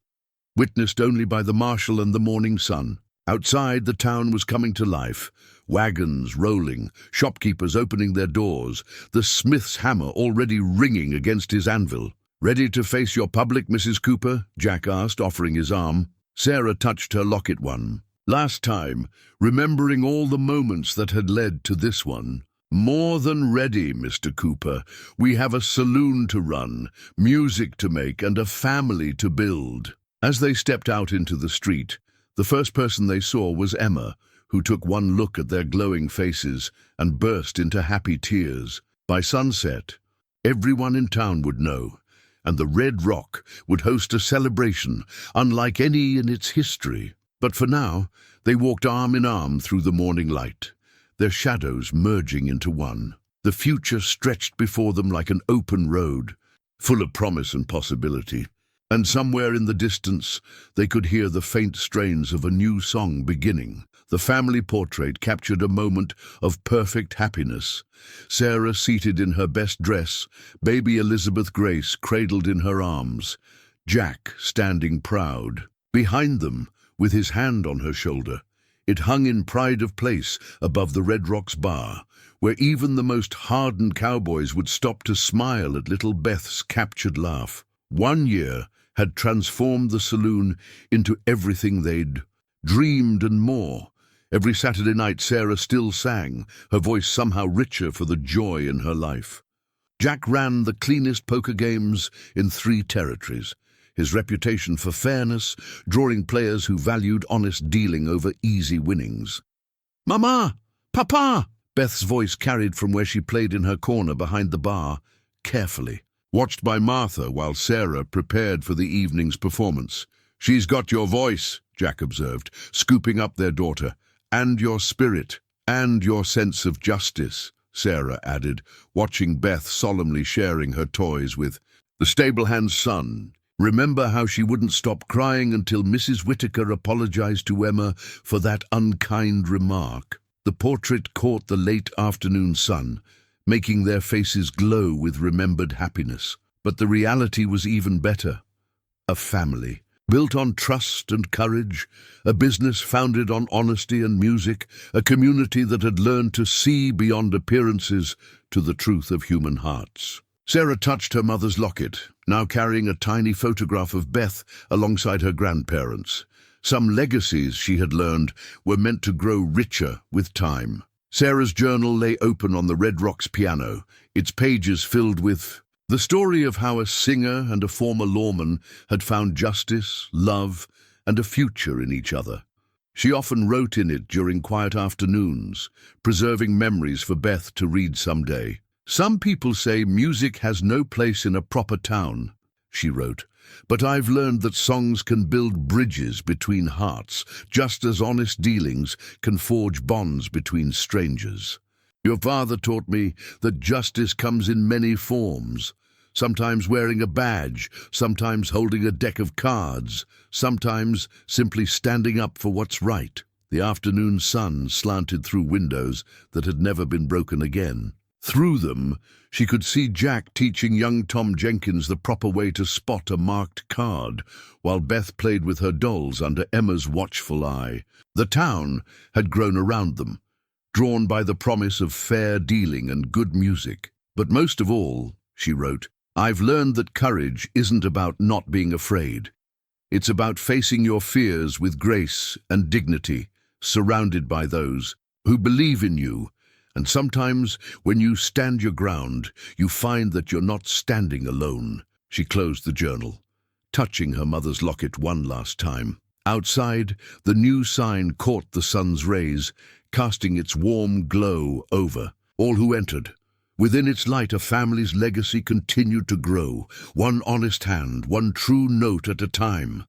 Speaker 1: witnessed only by the marshal and the morning sun. Outside, the town was coming to life, wagons rolling, shopkeepers opening their doors, the smith's hammer already ringing against his anvil. "Ready to face your public, Mrs. Cooper?" Jack asked, offering his arm. Sarah touched her locket one. "Last time, remembering all the moments that had led to this one." "More than ready, Mr. Cooper. We have a saloon to run, music to make, and a family to build." As they stepped out into the street, the first person they saw was Emma, who took one look at their glowing faces and burst into happy tears. By sunset, everyone in town would know, and the Red Rock would host a celebration unlike any in its history. But for now, they walked arm in arm through the morning light, their shadows merging into one. The future stretched before them like an open road, full of promise and possibility. And somewhere in the distance, they could hear the faint strains of a new song beginning, The family portrait captured a moment of perfect happiness. Sarah seated in her best dress, baby Elizabeth Grace cradled in her arms, Jack standing proud. Behind them, with his hand on her shoulder, it hung in pride of place above the Red Rock's bar, where even the most hardened cowboys would stop to smile at little Beth's captured laugh. 1 year had transformed the saloon into everything they'd dreamed and more. Every Saturday night Sarah still sang, her voice somehow richer for the joy in her life. Jack ran the cleanest poker games in 3 territories, his reputation for fairness drawing players who valued honest dealing over easy winnings. "Mama! Papa!" Beth's voice carried from where she played in her corner behind the bar, carefully, watched by Martha while Sarah prepared for the evening's performance. "She's got your voice," Jack observed, scooping up their daughter. "And your spirit, and your sense of justice," Sarah added, watching Beth solemnly sharing her toys with the stable-hand's son. Remember how she wouldn't stop crying until Mrs. Whitaker apologized to Emma for that unkind remark. The portrait caught the late afternoon sun, making their faces glow with remembered happiness. But the reality was even better. A family, built on trust and courage, a business founded on honesty and music, a community that had learned to see beyond appearances to the truth of human hearts. Sarah touched her mother's locket, now carrying a tiny photograph of Beth alongside her grandparents. Some legacies, she had learned, were meant to grow richer with time. Sarah's journal lay open on the Red Rock's piano, its pages filled with the story of how a singer and a former lawman had found justice, love, and a future in each other. She often wrote in it during quiet afternoons, preserving memories for Beth to read someday. "Some people say music has no place in a proper town," she wrote, "but I've learned that songs can build bridges between hearts, just as honest dealings can forge bonds between strangers. Your father taught me that justice comes in many forms, sometimes wearing a badge, sometimes holding a deck of cards, sometimes simply standing up for what's right." The afternoon sun slanted through windows that had never been broken again. Through them, she could see Jack teaching young Tom Jenkins the proper way to spot a marked card, while Beth played with her dolls under Emma's watchful eye. The town had grown around them, drawn by the promise of fair dealing and good music. "But most of all," she wrote, "I've learned that courage isn't about not being afraid. It's about facing your fears with grace and dignity, surrounded by those who believe in you. And sometimes, when you stand your ground, you find that you're not standing alone." She closed the journal, touching her mother's locket one last time. Outside, the new sign caught the sun's rays, casting its warm glow over all who entered. Within its light, a family's legacy continued to grow, one honest hand, one true note at a time.